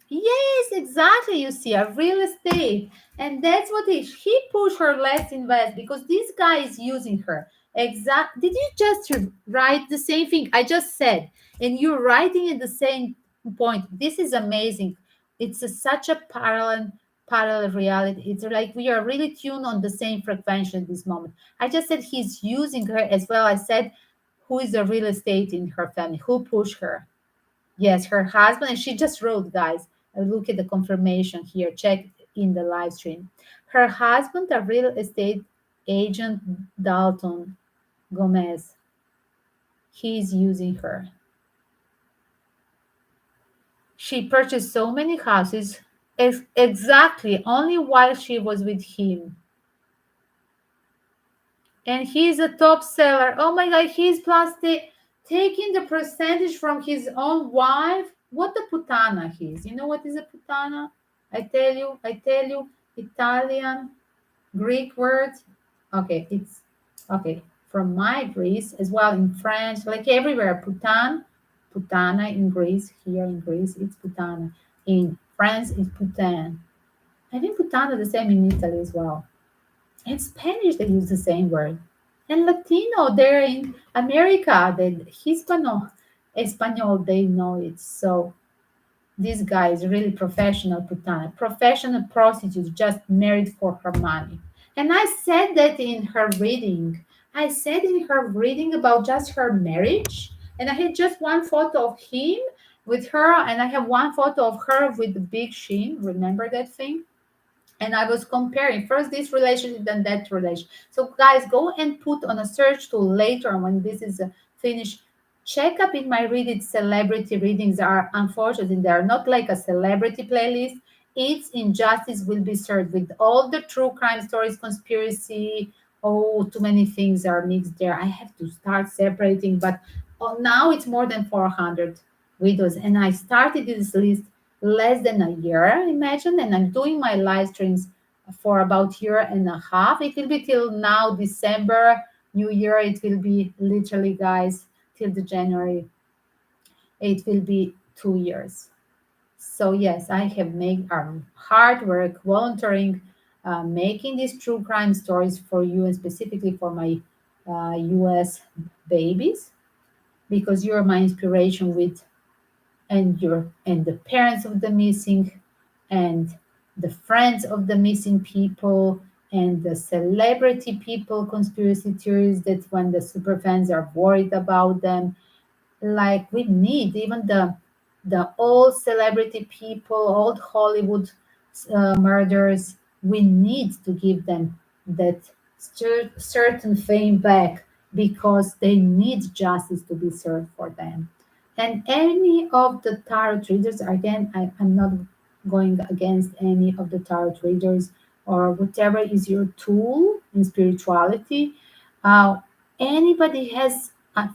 Yes, exactly. You see, a real estate, and that's what he pushed her less invest because this guy is using her. Exact. Did you just write the same thing I just said, and you're writing at the same point? This is amazing. It's such a parallel reality. It's like we are really tuned on the same frequency at this moment. I just said he's using her as well. I said who is a real estate in her family, who pushed her. Yes, her husband, and she just wrote, guys. Look at the confirmation here. Check in the live stream. Her husband, a real estate agent, Dalton Gomez, he's using her. She purchased so many houses exactly only while she was with him. And he's a top seller. Oh my God, he's taking the percentage from his own wife. What the putana he is? You know what is a putana? I tell you, Italian, Greek word. Okay, it's okay from my Greece as well in French, like everywhere. Putana in Greece. Here in Greece, it's putana. In France, it's putain. I think putana the same in Italy as well. In Spanish, they use the same word. And Latino, they're in America. The Hispano, Espanol, they know it. So this guy is really professional putana, professional prostitute, just married for her money. And I said that in her reading. I said in her reading about just her marriage. And I had just one photo of him with her, and I have one photo of her with the big sheen. Remember that thing? And I was comparing first this relationship then that relation. So guys, go and put on a search tool later when this is finished. Check up in my read it celebrity readings are unfortunately they are not like a celebrity playlist. It's injustice will be served with all the true crime stories, conspiracy. Oh, too many things are mixed there. I have to start separating, but now it's more than 400 videos, and I started this list less than a year, imagine, and I'm doing my live streams for about year and a half. It will be till now December, New Year. It will be literally, guys, till the January. It will be 2 years. So yes, I have made hard work, volunteering, making these true crime stories for you, and specifically for my U.S. babies, because you're my inspiration with and the parents of the missing and the friends of the missing people and the celebrity people conspiracy theories that when the super fans are worried about them, like we need even the old celebrity people, old Hollywood murders, we need to give them that certain fame back because they need justice to be served for them. And any of the tarot readers, again, I'm not going against any of the tarot readers or whatever is your tool in spirituality. Uh, Anybody has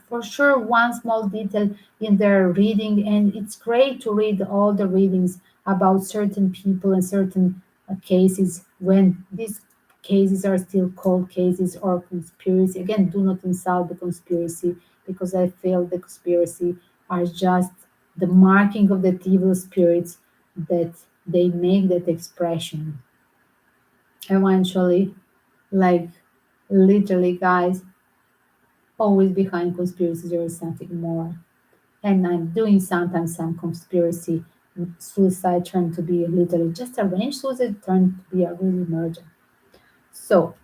for sure one small detail in their reading, and it's great to read all the readings about certain people and certain cases when these cases are still cold cases or conspiracy. Again, do not insult the conspiracy because I feel the conspiracy are just the marking of the evil spirits that they make that expression eventually, like literally, guys, always behind conspiracies there is something more. And I'm doing sometimes some conspiracy suicide turned to be literally just arranged suicide turned to be a really murder. So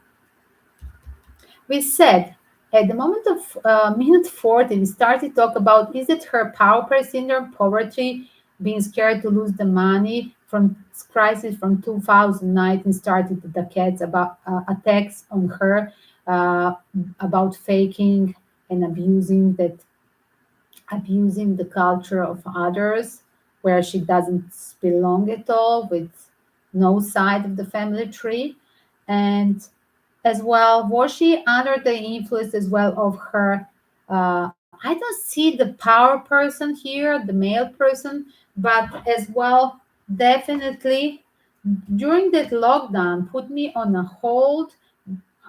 we said at the moment of minute 40, we started to talk about is it her power play syndrome, poverty, being scared to lose the money from crisis from 2019 started the cats about attacks on her uh, about faking and abusing the culture of others where she doesn't belong at all with no side of the family tree. And as well, was she under the influence as well of her I don't see the power person here, the male person, but as well, definitely during that lockdown put me on a hold,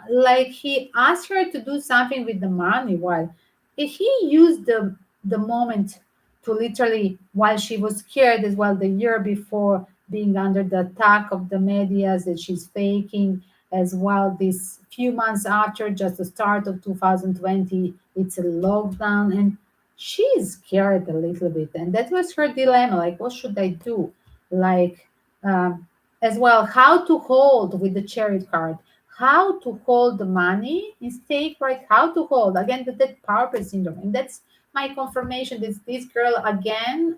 like he asked her to do something with the money while he used the moment to literally while she was scared as well the year before being under the attack of the media that she's faking as well this few months after just the start of 2020 it's a lockdown and she's scared a little bit and that was her dilemma like what should I do like um, as well how to hold with the chariot card how to hold the money in stake, right? How to hold again that power play syndrome, and that's my confirmation. This girl again.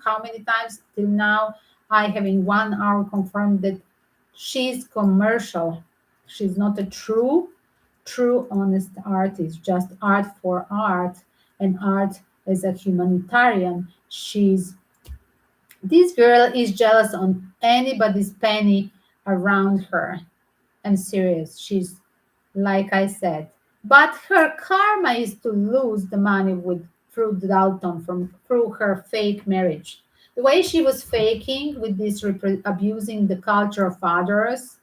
How many times till now? I have in 1 hour confirmed that she's commercial. She's not a true, honest artist. Just art for art, and art as a humanitarian. She's this girl is jealous on anybody's penny around her. I'm serious. She's like I said. But her karma is to lose the money with through Dalton from through her fake marriage. The way she was faking with this abusing the culture of others,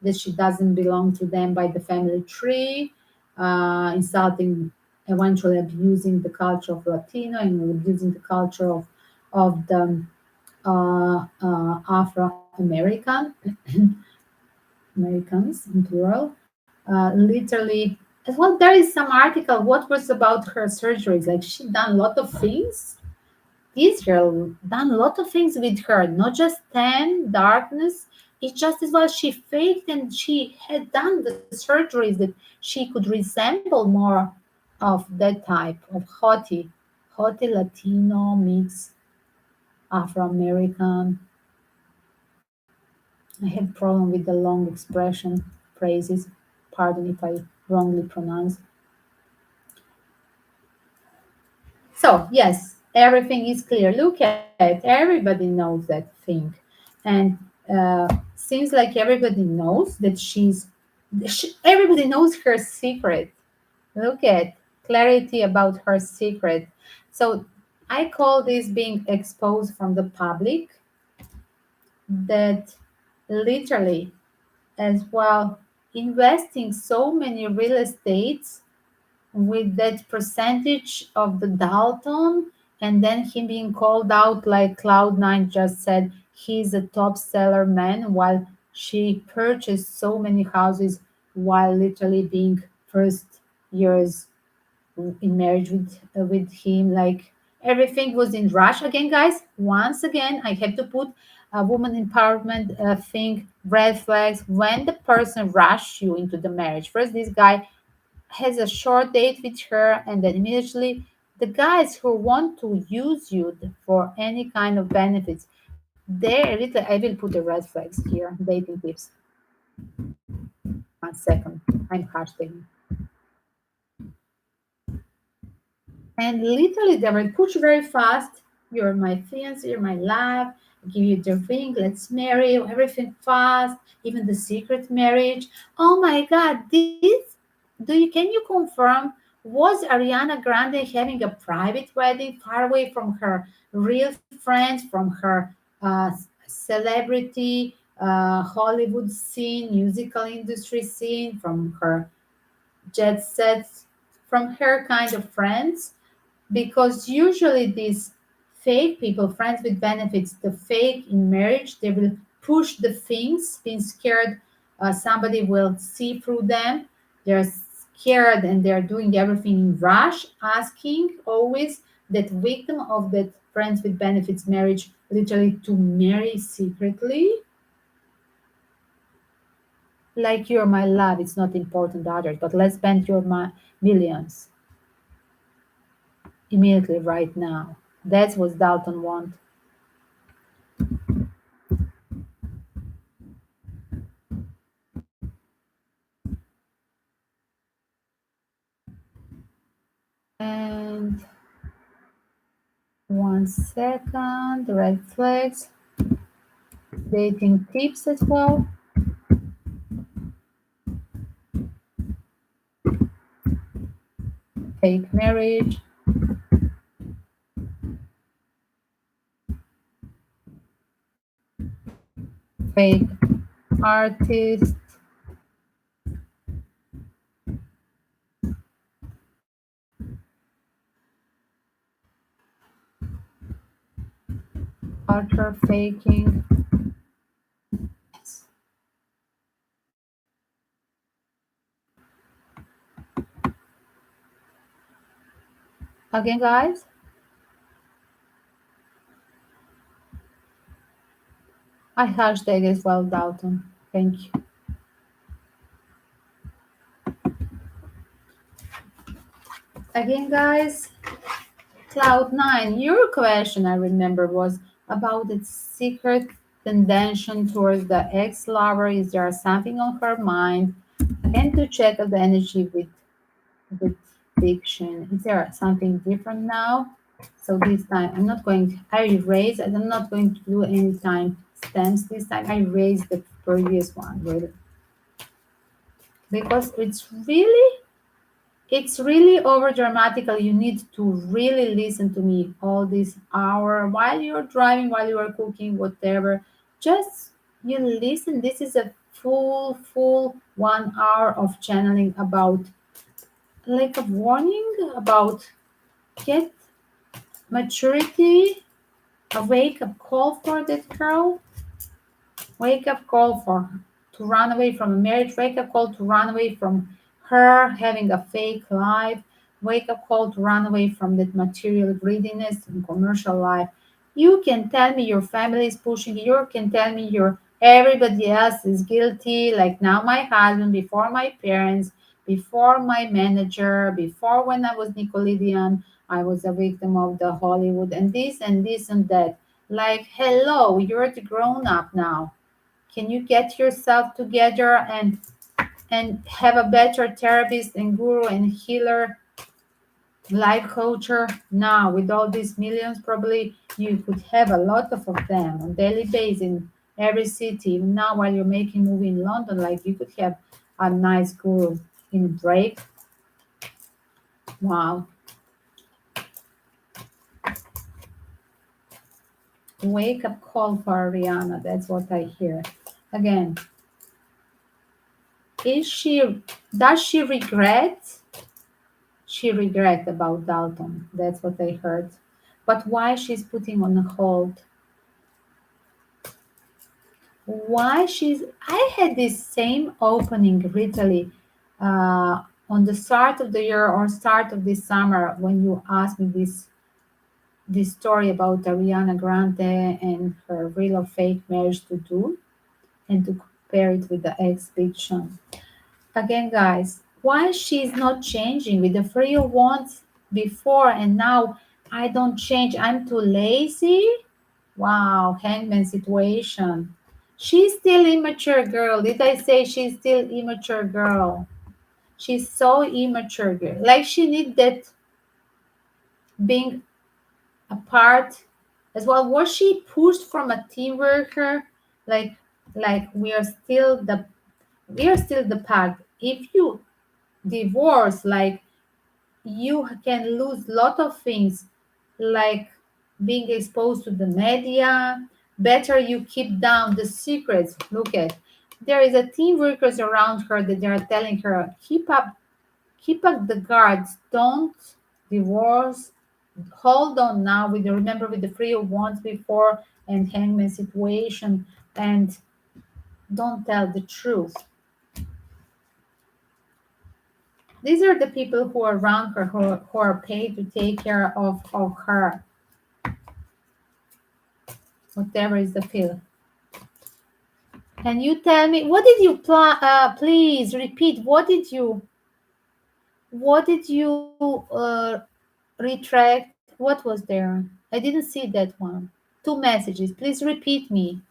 that she doesn't belong to them by the family tree, insulting, eventually abusing the culture of Latino and abusing the culture of the Afro-American, Americans in plural, literally. As well, there is some article what was about her surgeries. Like she done a lot of things. This girl done a lot of things with her, not just tan, darkness. It's just as well she faked and she had done the surgeries that she could resemble more of that type of hottie Latino mix Afro-American. I have problem with the long expression phrases. Pardon if I wrongly pronounce. So yes, everything is clear. Look at everybody knows that thing, and seems like everybody knows that everybody knows her secret. Look at clarity about her secret. So I call this being exposed from the public. That literally as well investing so many real estates with that percentage of the Dalton, and then him being called out like Cloud9 just said he's a top seller man while she purchased so many houses while literally being first years in marriage with him. Like everything was in rush again, guys. Once again, I have to put a woman empowerment thing, red flags when the person rush you into the marriage. First, this guy has a short date with her, and then immediately the guys who want to use you for any kind of benefits, I will put the red flags here, dating tips. 1 second, I'm hashtagging. And literally they will push very fast. You're my fiance, you're my love, give you the ring, let's marry you, everything fast, even the secret marriage. Oh my god, this can you confirm, was Ariana Grande having a private wedding far away from her real friends, from her celebrity Hollywood scene, musical industry scene, from her jet sets, from her kind of friends? Because usually these fake people, friends with benefits, the fake in marriage, they will push the things, being scared somebody will see through them. They're scared and they're doing everything in rush, asking always that victim of that friends with benefits marriage literally to marry secretly. Like you're my love, it's not important others, but let's spend your millions immediately right now. That's what Dalton wants. And 1 second, red flags, dating tips as well. Fake marriage, fake artist, culture faking. Yes. Again, guys, I hashtag as well, Dalton. Thank you. Again, guys, Cloud9, your question I remember was about its secret tendency towards the ex lover. Is there something on her mind? And to check the energy with fiction. Is there something different now? So this time I'm not going, I erase, and I'm not going to do any time stamps this time. I erase the previous one really. Because it's really over dramatical. You need to really listen to me all this hour while you're driving, while you are cooking, whatever. Just you listen. This is a full 1 hour of channeling about like a warning about get maturity, A wake up call for that girl. Wake up call for to run away from a marriage. Wake up call to run away from her having a fake life. Wake up call to run away from that material greediness and commercial life. You can tell me your family is pushing you. You can tell me your everybody else is guilty. Like now, my husband, before my parents, before my manager, before when I was Nicolidian, I was a victim of the Hollywood and this and that. Like, hello, you're the grown up now. Can you get yourself together and have a better therapist and guru and healer, life coacher? Now with all these millions, probably you could have a lot of them on daily basis in every city. Even now while you're making movie in London, like you could have a nice guru in break. Wow. Wake up call for Ariana. That's what I hear. Again, is she does she regret? She regret about Dalton. That's what I heard. But why she's putting on hold? Why she's? I had this same opening literally on the start of the year or start of this summer when you asked me this story about Ariana Grande and her real or fake marriage to do and to compare it with the ex Big Sean. Again, guys, why she's not changing with the free wants before and now I don't change. I'm too lazy. Wow, hangman situation. She's still immature girl. Did I say she's still immature girl? She's so immature girl. Like she need that being apart as well. Was she pushed from a team worker? Like like we are still the pack. If you divorce, like you can lose lot of things like being exposed to the media. Better you keep down the secrets. Look at there is a team workers around her that they are telling her keep up the guards, don't divorce, hold on now with the remember with the free of wands before and hangman situation and don't tell the truth. These are the people who are around her who are paid to take care of her, whatever is the field. Can you tell me what did you please repeat? What did you retract? What was there? I didn't see that one. Two messages. Please repeat me.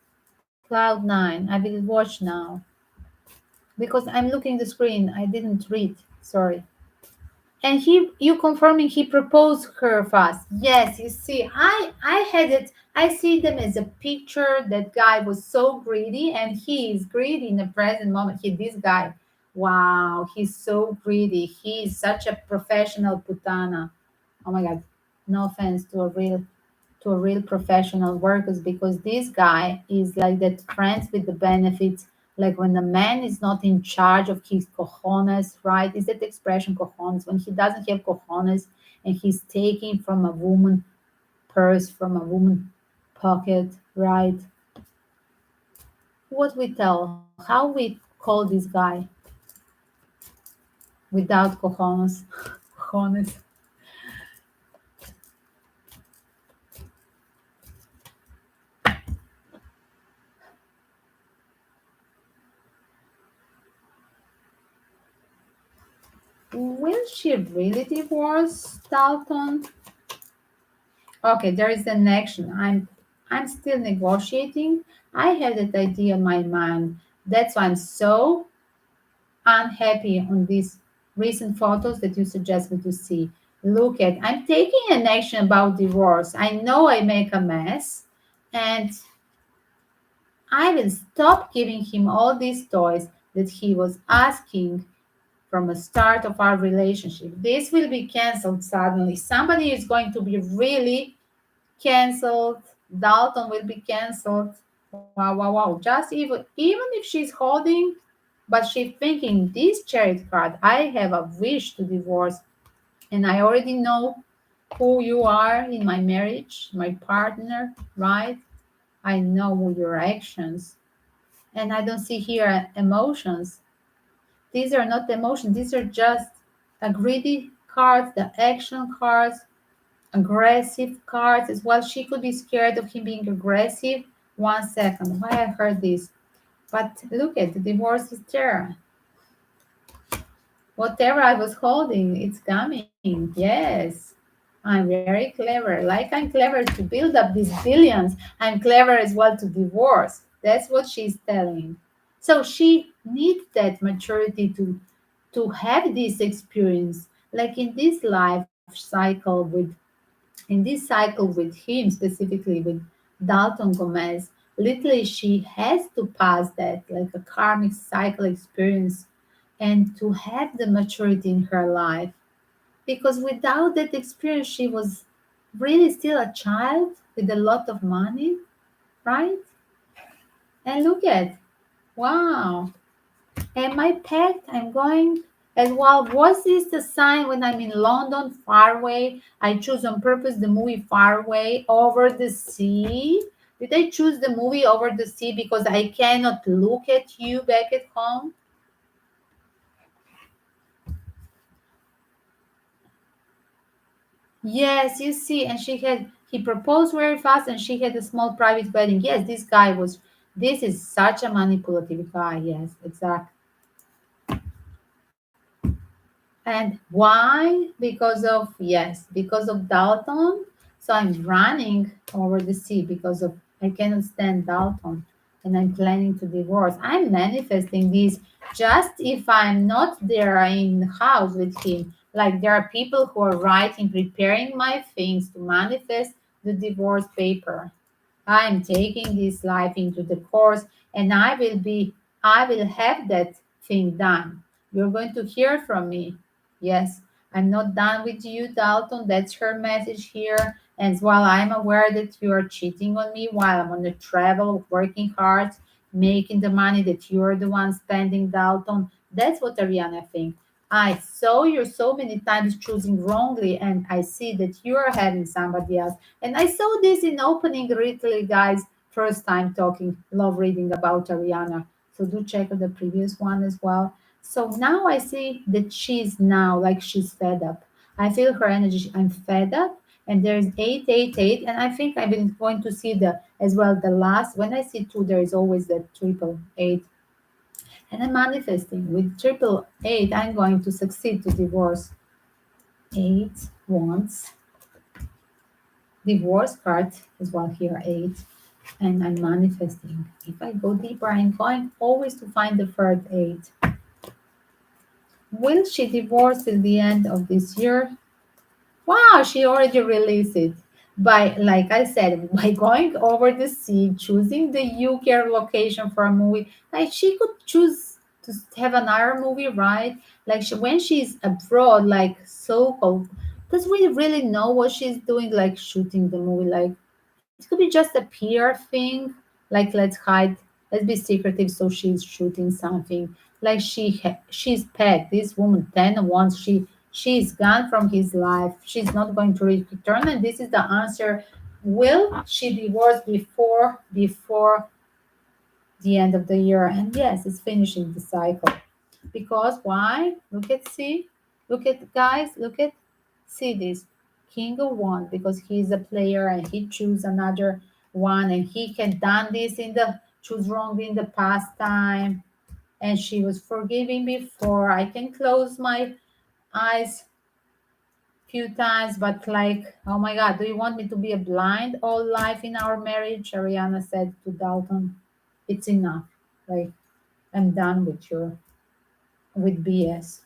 Cloud nine. I will watch now because I'm looking the screen. I didn't read. Sorry. And you confirming he proposed her fast. Yes, you see, I had it. I see them as a picture. That guy was so greedy, and he is greedy in the present moment. This guy, wow, he's so greedy. He is such a professional putana. Oh my god, no offense to a real professional workers because this guy is like that friends with the benefits. Like when the man is not in charge of his cojones, right? Is that expression cojones? When he doesn't have cojones and he's taking from a woman purse, from a woman pocket, right? What we tell, how we call this guy without cojones, cojones. Will she really divorce Dalton? Okay, there is an action. I'm still negotiating. I had that idea in my mind. That's why I'm so unhappy on these recent photos that you suggest me to see. Look at I'm taking an action about divorce. I know I make a mess and I will stop giving him all these toys that he was asking from the start of our relationship. This will be canceled suddenly. Somebody is going to be really canceled. Dalton will be canceled. Wow, wow, wow. Just even if she's holding, but she's thinking this chariot card, I have a wish to divorce, and I already know who you are in my marriage, my partner, right? I know your actions. And I don't see here emotions. These are not emotions, these are just a greedy cards, the action cards, aggressive cards as well. She could be scared of him being aggressive. 1 second, why I heard this? But look at the divorce is there. Whatever I was holding, it's coming. Yes. I'm very clever. Like I'm clever to build up these billions, I'm clever as well to divorce. That's what she's telling. So she needs that maturity to have this experience. Like in this life cycle with him specifically with Dalton Gomez, literally she has to pass that like a karmic cycle experience and to have the maturity in her life because without that experience she was really still a child with a lot of money, right? And look at, wow. Am I packed? I'm going as well. Was this the sign when I'm in London, far away? I choose on purpose the movie Far Away Over the Sea. Did I choose the movie Over the Sea because I cannot look at you back at home? Yes, you see, and he proposed very fast and she had a small private wedding. Yes, this is such a manipulative guy. Yes, exactly. And why? Because of Dalton. So I'm running over the sea because of I cannot stand Dalton and I'm planning to divorce. I'm manifesting this just if I'm not there in the house with him. Like there are people who are writing, preparing my things to manifest the divorce paper. I am taking this life into the course and I will have that thing done. You're going to hear from me. Yes, I'm not done with you, Dalton. That's her message here. And while I'm aware that you are cheating on me while I'm on the travel, working hard, making the money that you're the one spending, Dalton, that's what Ariana thinks. I saw you so many times choosing wrongly, and I see that you're having somebody else. And I saw this in opening Italy, guys. First time talking, love reading about Ariana. So do check out the previous one as well. So now I see that she's now like she's fed up. I feel her energy. I'm fed up. And there's 888. And I think I've been going to see the as well the last. When I see two, there is always the triple eight. And I'm manifesting with triple eight. I'm going to succeed to divorce. Eight once. Divorce card as well here, eight. And I'm manifesting. If I go deeper, I'm going always to find the third eight. Will she divorce till the end of this year? Wow, she already released it. By, like I said, by going over the sea, choosing the UK location for a movie. Like she could choose to have another movie, right? Like when she's abroad, like so called, does we really know what she's doing? Like shooting the movie, like it could be just a PR thing, like let's hide, let's be secretive. So she's shooting something. Like she's pegged. This woman 10 once she's gone from his life. She's not going to return. And this is the answer. Will she divorce before the end of the year? And yes, it's finishing the cycle. Because why? Look at see, look at guys, look at see this king of one because he's a player and he choose another one and he can done this in the choose wrong in the past time and she was forgiving before. I can close my eyes few times, but like, oh my God, do you want me to be a blind all life in our marriage? Ariana said to Dalton, it's enough. Like, I'm done with your with BS.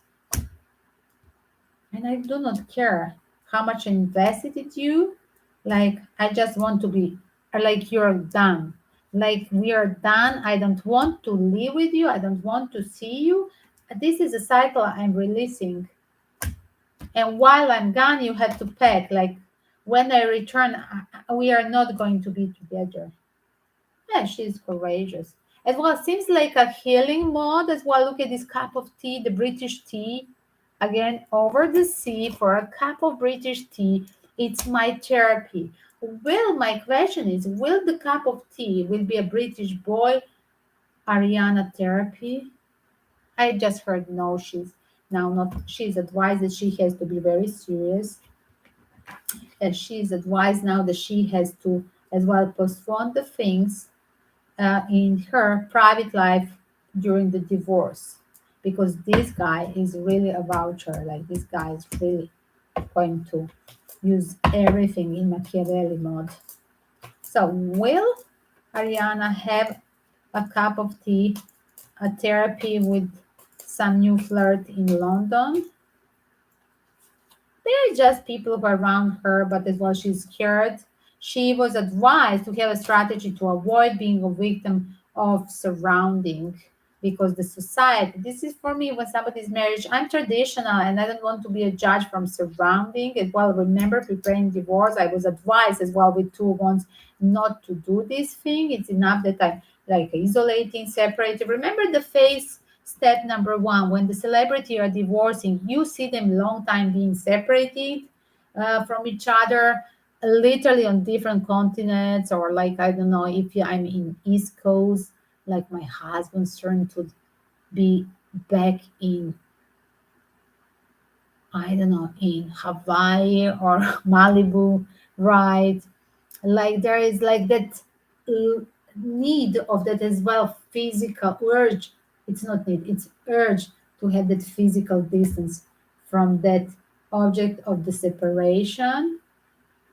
And I do not care how much I invested in you. Like, I just want to be like, you're done. Like, we are done. I don't want to live with you. I don't want to see you. This is a cycle I'm releasing. And while I'm gone, you have to pack. Like, when I return, we are not going to be together. Yeah, she's courageous. As well, seems like a healing mode as well. Look at this cup of tea, the British tea. Again, over the sea for a cup of British tea. It's my therapy. Will my question is, will the cup of tea will be a British boy Ariana therapy? I just heard no. She's now not. She's advised that she has to be very serious, and she's advised now that she has to as well postpone the things in her private life during the divorce, because this guy is really a voucher. Like this guy is really going to use everything in Machiavelli mode. So will Ariana have a cup of tea, a therapy with some new flirt in London? They're just people who are around her, but as well she's scared. She was advised to have a strategy to avoid being a victim of surrounding, because the society, this is for me when somebody's marriage, I'm traditional and I don't want to be a judge from surrounding as well. Remember preparing divorce, I was advised as well with two ones not to do this thing. It's enough that I like isolating, separating. Remember the phase step number one, when the celebrity are divorcing, you see them long time being separated from each other, literally on different continents, or like I don't know if I'm in East Coast, like my husband's turn to be back in, I don't know, in Hawaii or Malibu, right? Like there is like that uh, need of that as well, physical urge. It's not need, it's urge to have that physical distance from that object of the separation,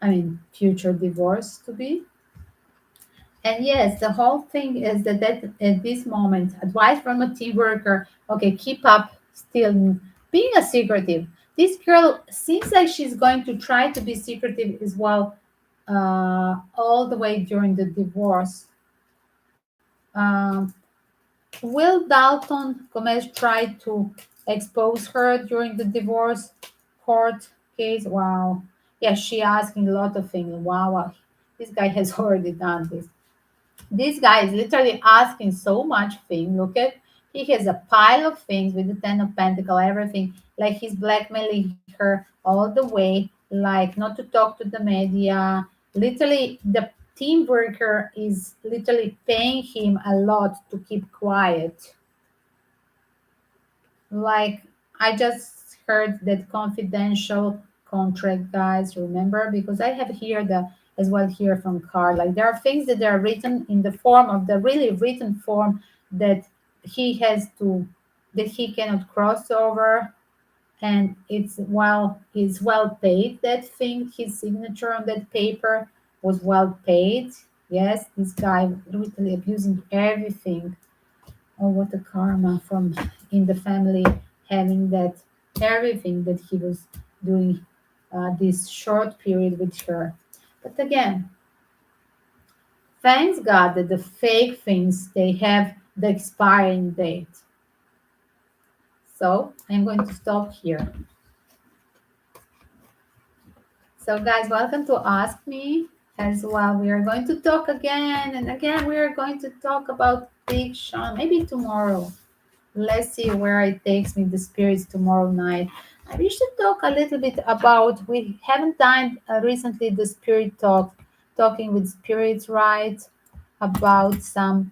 I mean future divorce to be. And yes, the whole thing is that at this moment, advice from a team worker, okay, keep up still being a secretive. This girl seems like she's going to try to be secretive as well, all the way during the divorce. Um, will Dalton Gomez try to expose her during the divorce court case? Wow. Yeah, she asking a lot of things. Wow, wow. This guy has already done this. This guy is literally asking so much thing. Look at, he has a pile of things with the Ten of Pentacle, everything. Like he's blackmailing her all the way, like not to talk to the media. Literally, the team worker is literally paying him a lot to keep quiet. Like I just heard that confidential contract, guys. Remember, because I have here the as well here from Carl. Like there are things that are written in the form of the really written form that he has to, that he cannot cross over, and it's well, he's well paid. That thing, his signature on that paper was well paid. Yes, this guy literally abusing everything. Oh, what a karma from in the family, having that everything that he was doing this short period with her. But again, thanks God that the fake things they have the expiring date. So I'm going to stop here. So guys, welcome to Ask Me as well. We are going to talk again and again. We are going to talk about Big Sean maybe tomorrow. Let's see where it takes me, the spirits tomorrow night. We should talk a little bit about, we haven't done recently the spirit talk, talking with spirits, right? About some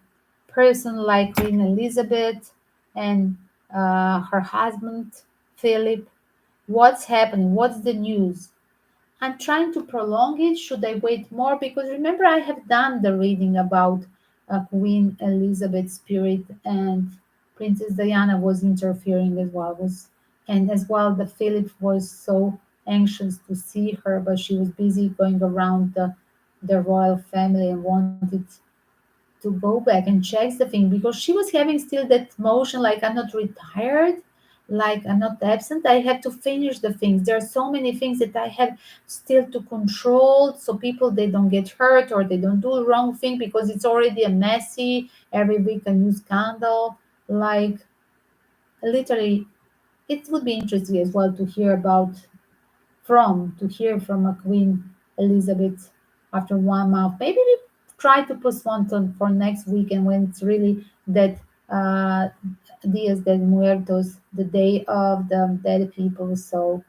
person like Queen Elizabeth and her husband, Philip. What's happening? What's the news? I'm trying to prolong it. Should I wait more? Because remember, I have done the reading about Queen Elizabeth's spirit, and Princess Diana was interfering as well. Was, and as well, the Philip was so anxious to see her, but she was busy going around the royal family and wanted to go back and check the thing, because she was having still that motion like I'm not retired, like I'm not absent. I have to finish the things. There are so many things that I have still to control, so people they don't get hurt or they don't do the wrong thing, because it's already a messy every week a new scandal. Like literally, it would be interesting as well to hear about from to hear from a Queen Elizabeth after 1 month. Maybe we try to postpone for next weekend when it's really that uh, Dias de Muertos, the day of the dead people. So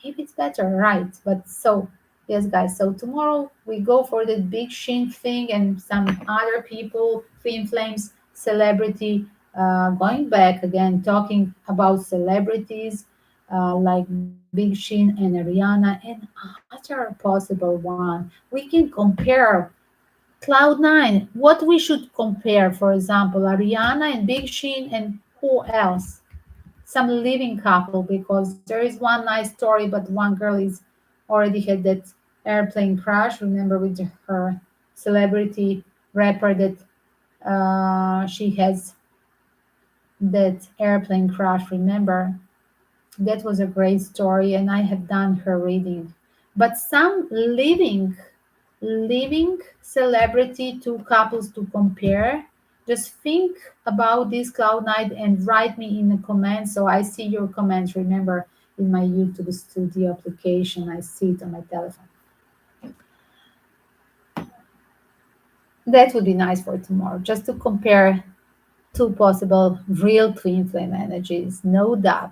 maybe it's better, right? But so Yes, guys. So tomorrow we go for the big Shin thing and some other people, Twinflames, celebrity, going back again, talking about celebrities like Big Shin and Ariana and other possible one. We can compare Cloud9. What we should compare, for example, Ariana and Big Shin and who else? Some living couple because there is one nice story, but one girl is already had that airplane crash. Remember with her celebrity rapper that she has that airplane crash. Remember that was a great story, and I have done her reading. But some living celebrity two couples to compare. Just think about this cloud night and write me in the comments so I see your comments. Remember, in my YouTube studio application, I see it on my telephone. That would be nice for tomorrow, just to compare two possible real twin flame energies, no doubt.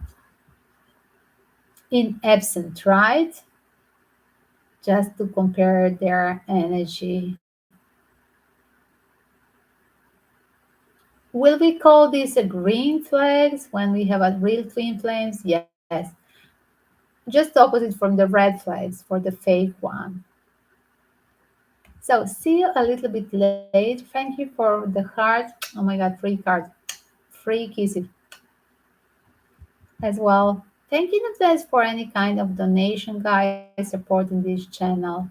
In absent, right? Just to compare their energy. Will we call this a green flags when we have a real twin flames? Yes. Just opposite from the red flags for the fake one. So see you a little bit late. Thank you for the heart. Oh my god, free card. Free kisses as well. Thank you in advance for any kind of donation, guys, supporting this channel.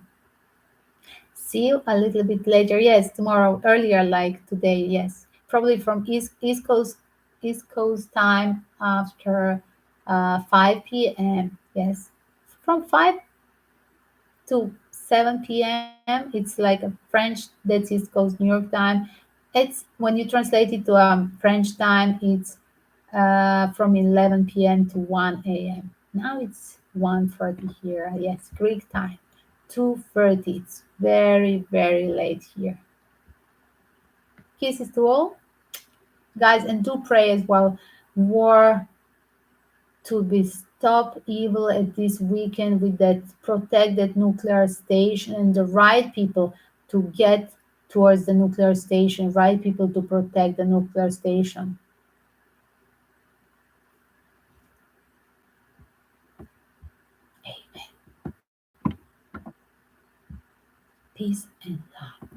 See you a little bit later. Yes, tomorrow, earlier, like today. Yes, probably from East Coast time after 5 p.m. Yes, from 5 to 7 p.m. It's like a French, that's East Coast New York time. It's when you translate it to French time, it's from 11 p.m. to 1 a.m. Now it's 1:30 here. Yes, Greek time. 2:30. It's very, very late here. Kisses to all, guys, and do pray as well. War to be stop evil at this weekend with that protect that nuclear station and the right people to get towards the nuclear station, right people to protect the nuclear station. Amen. Peace and love.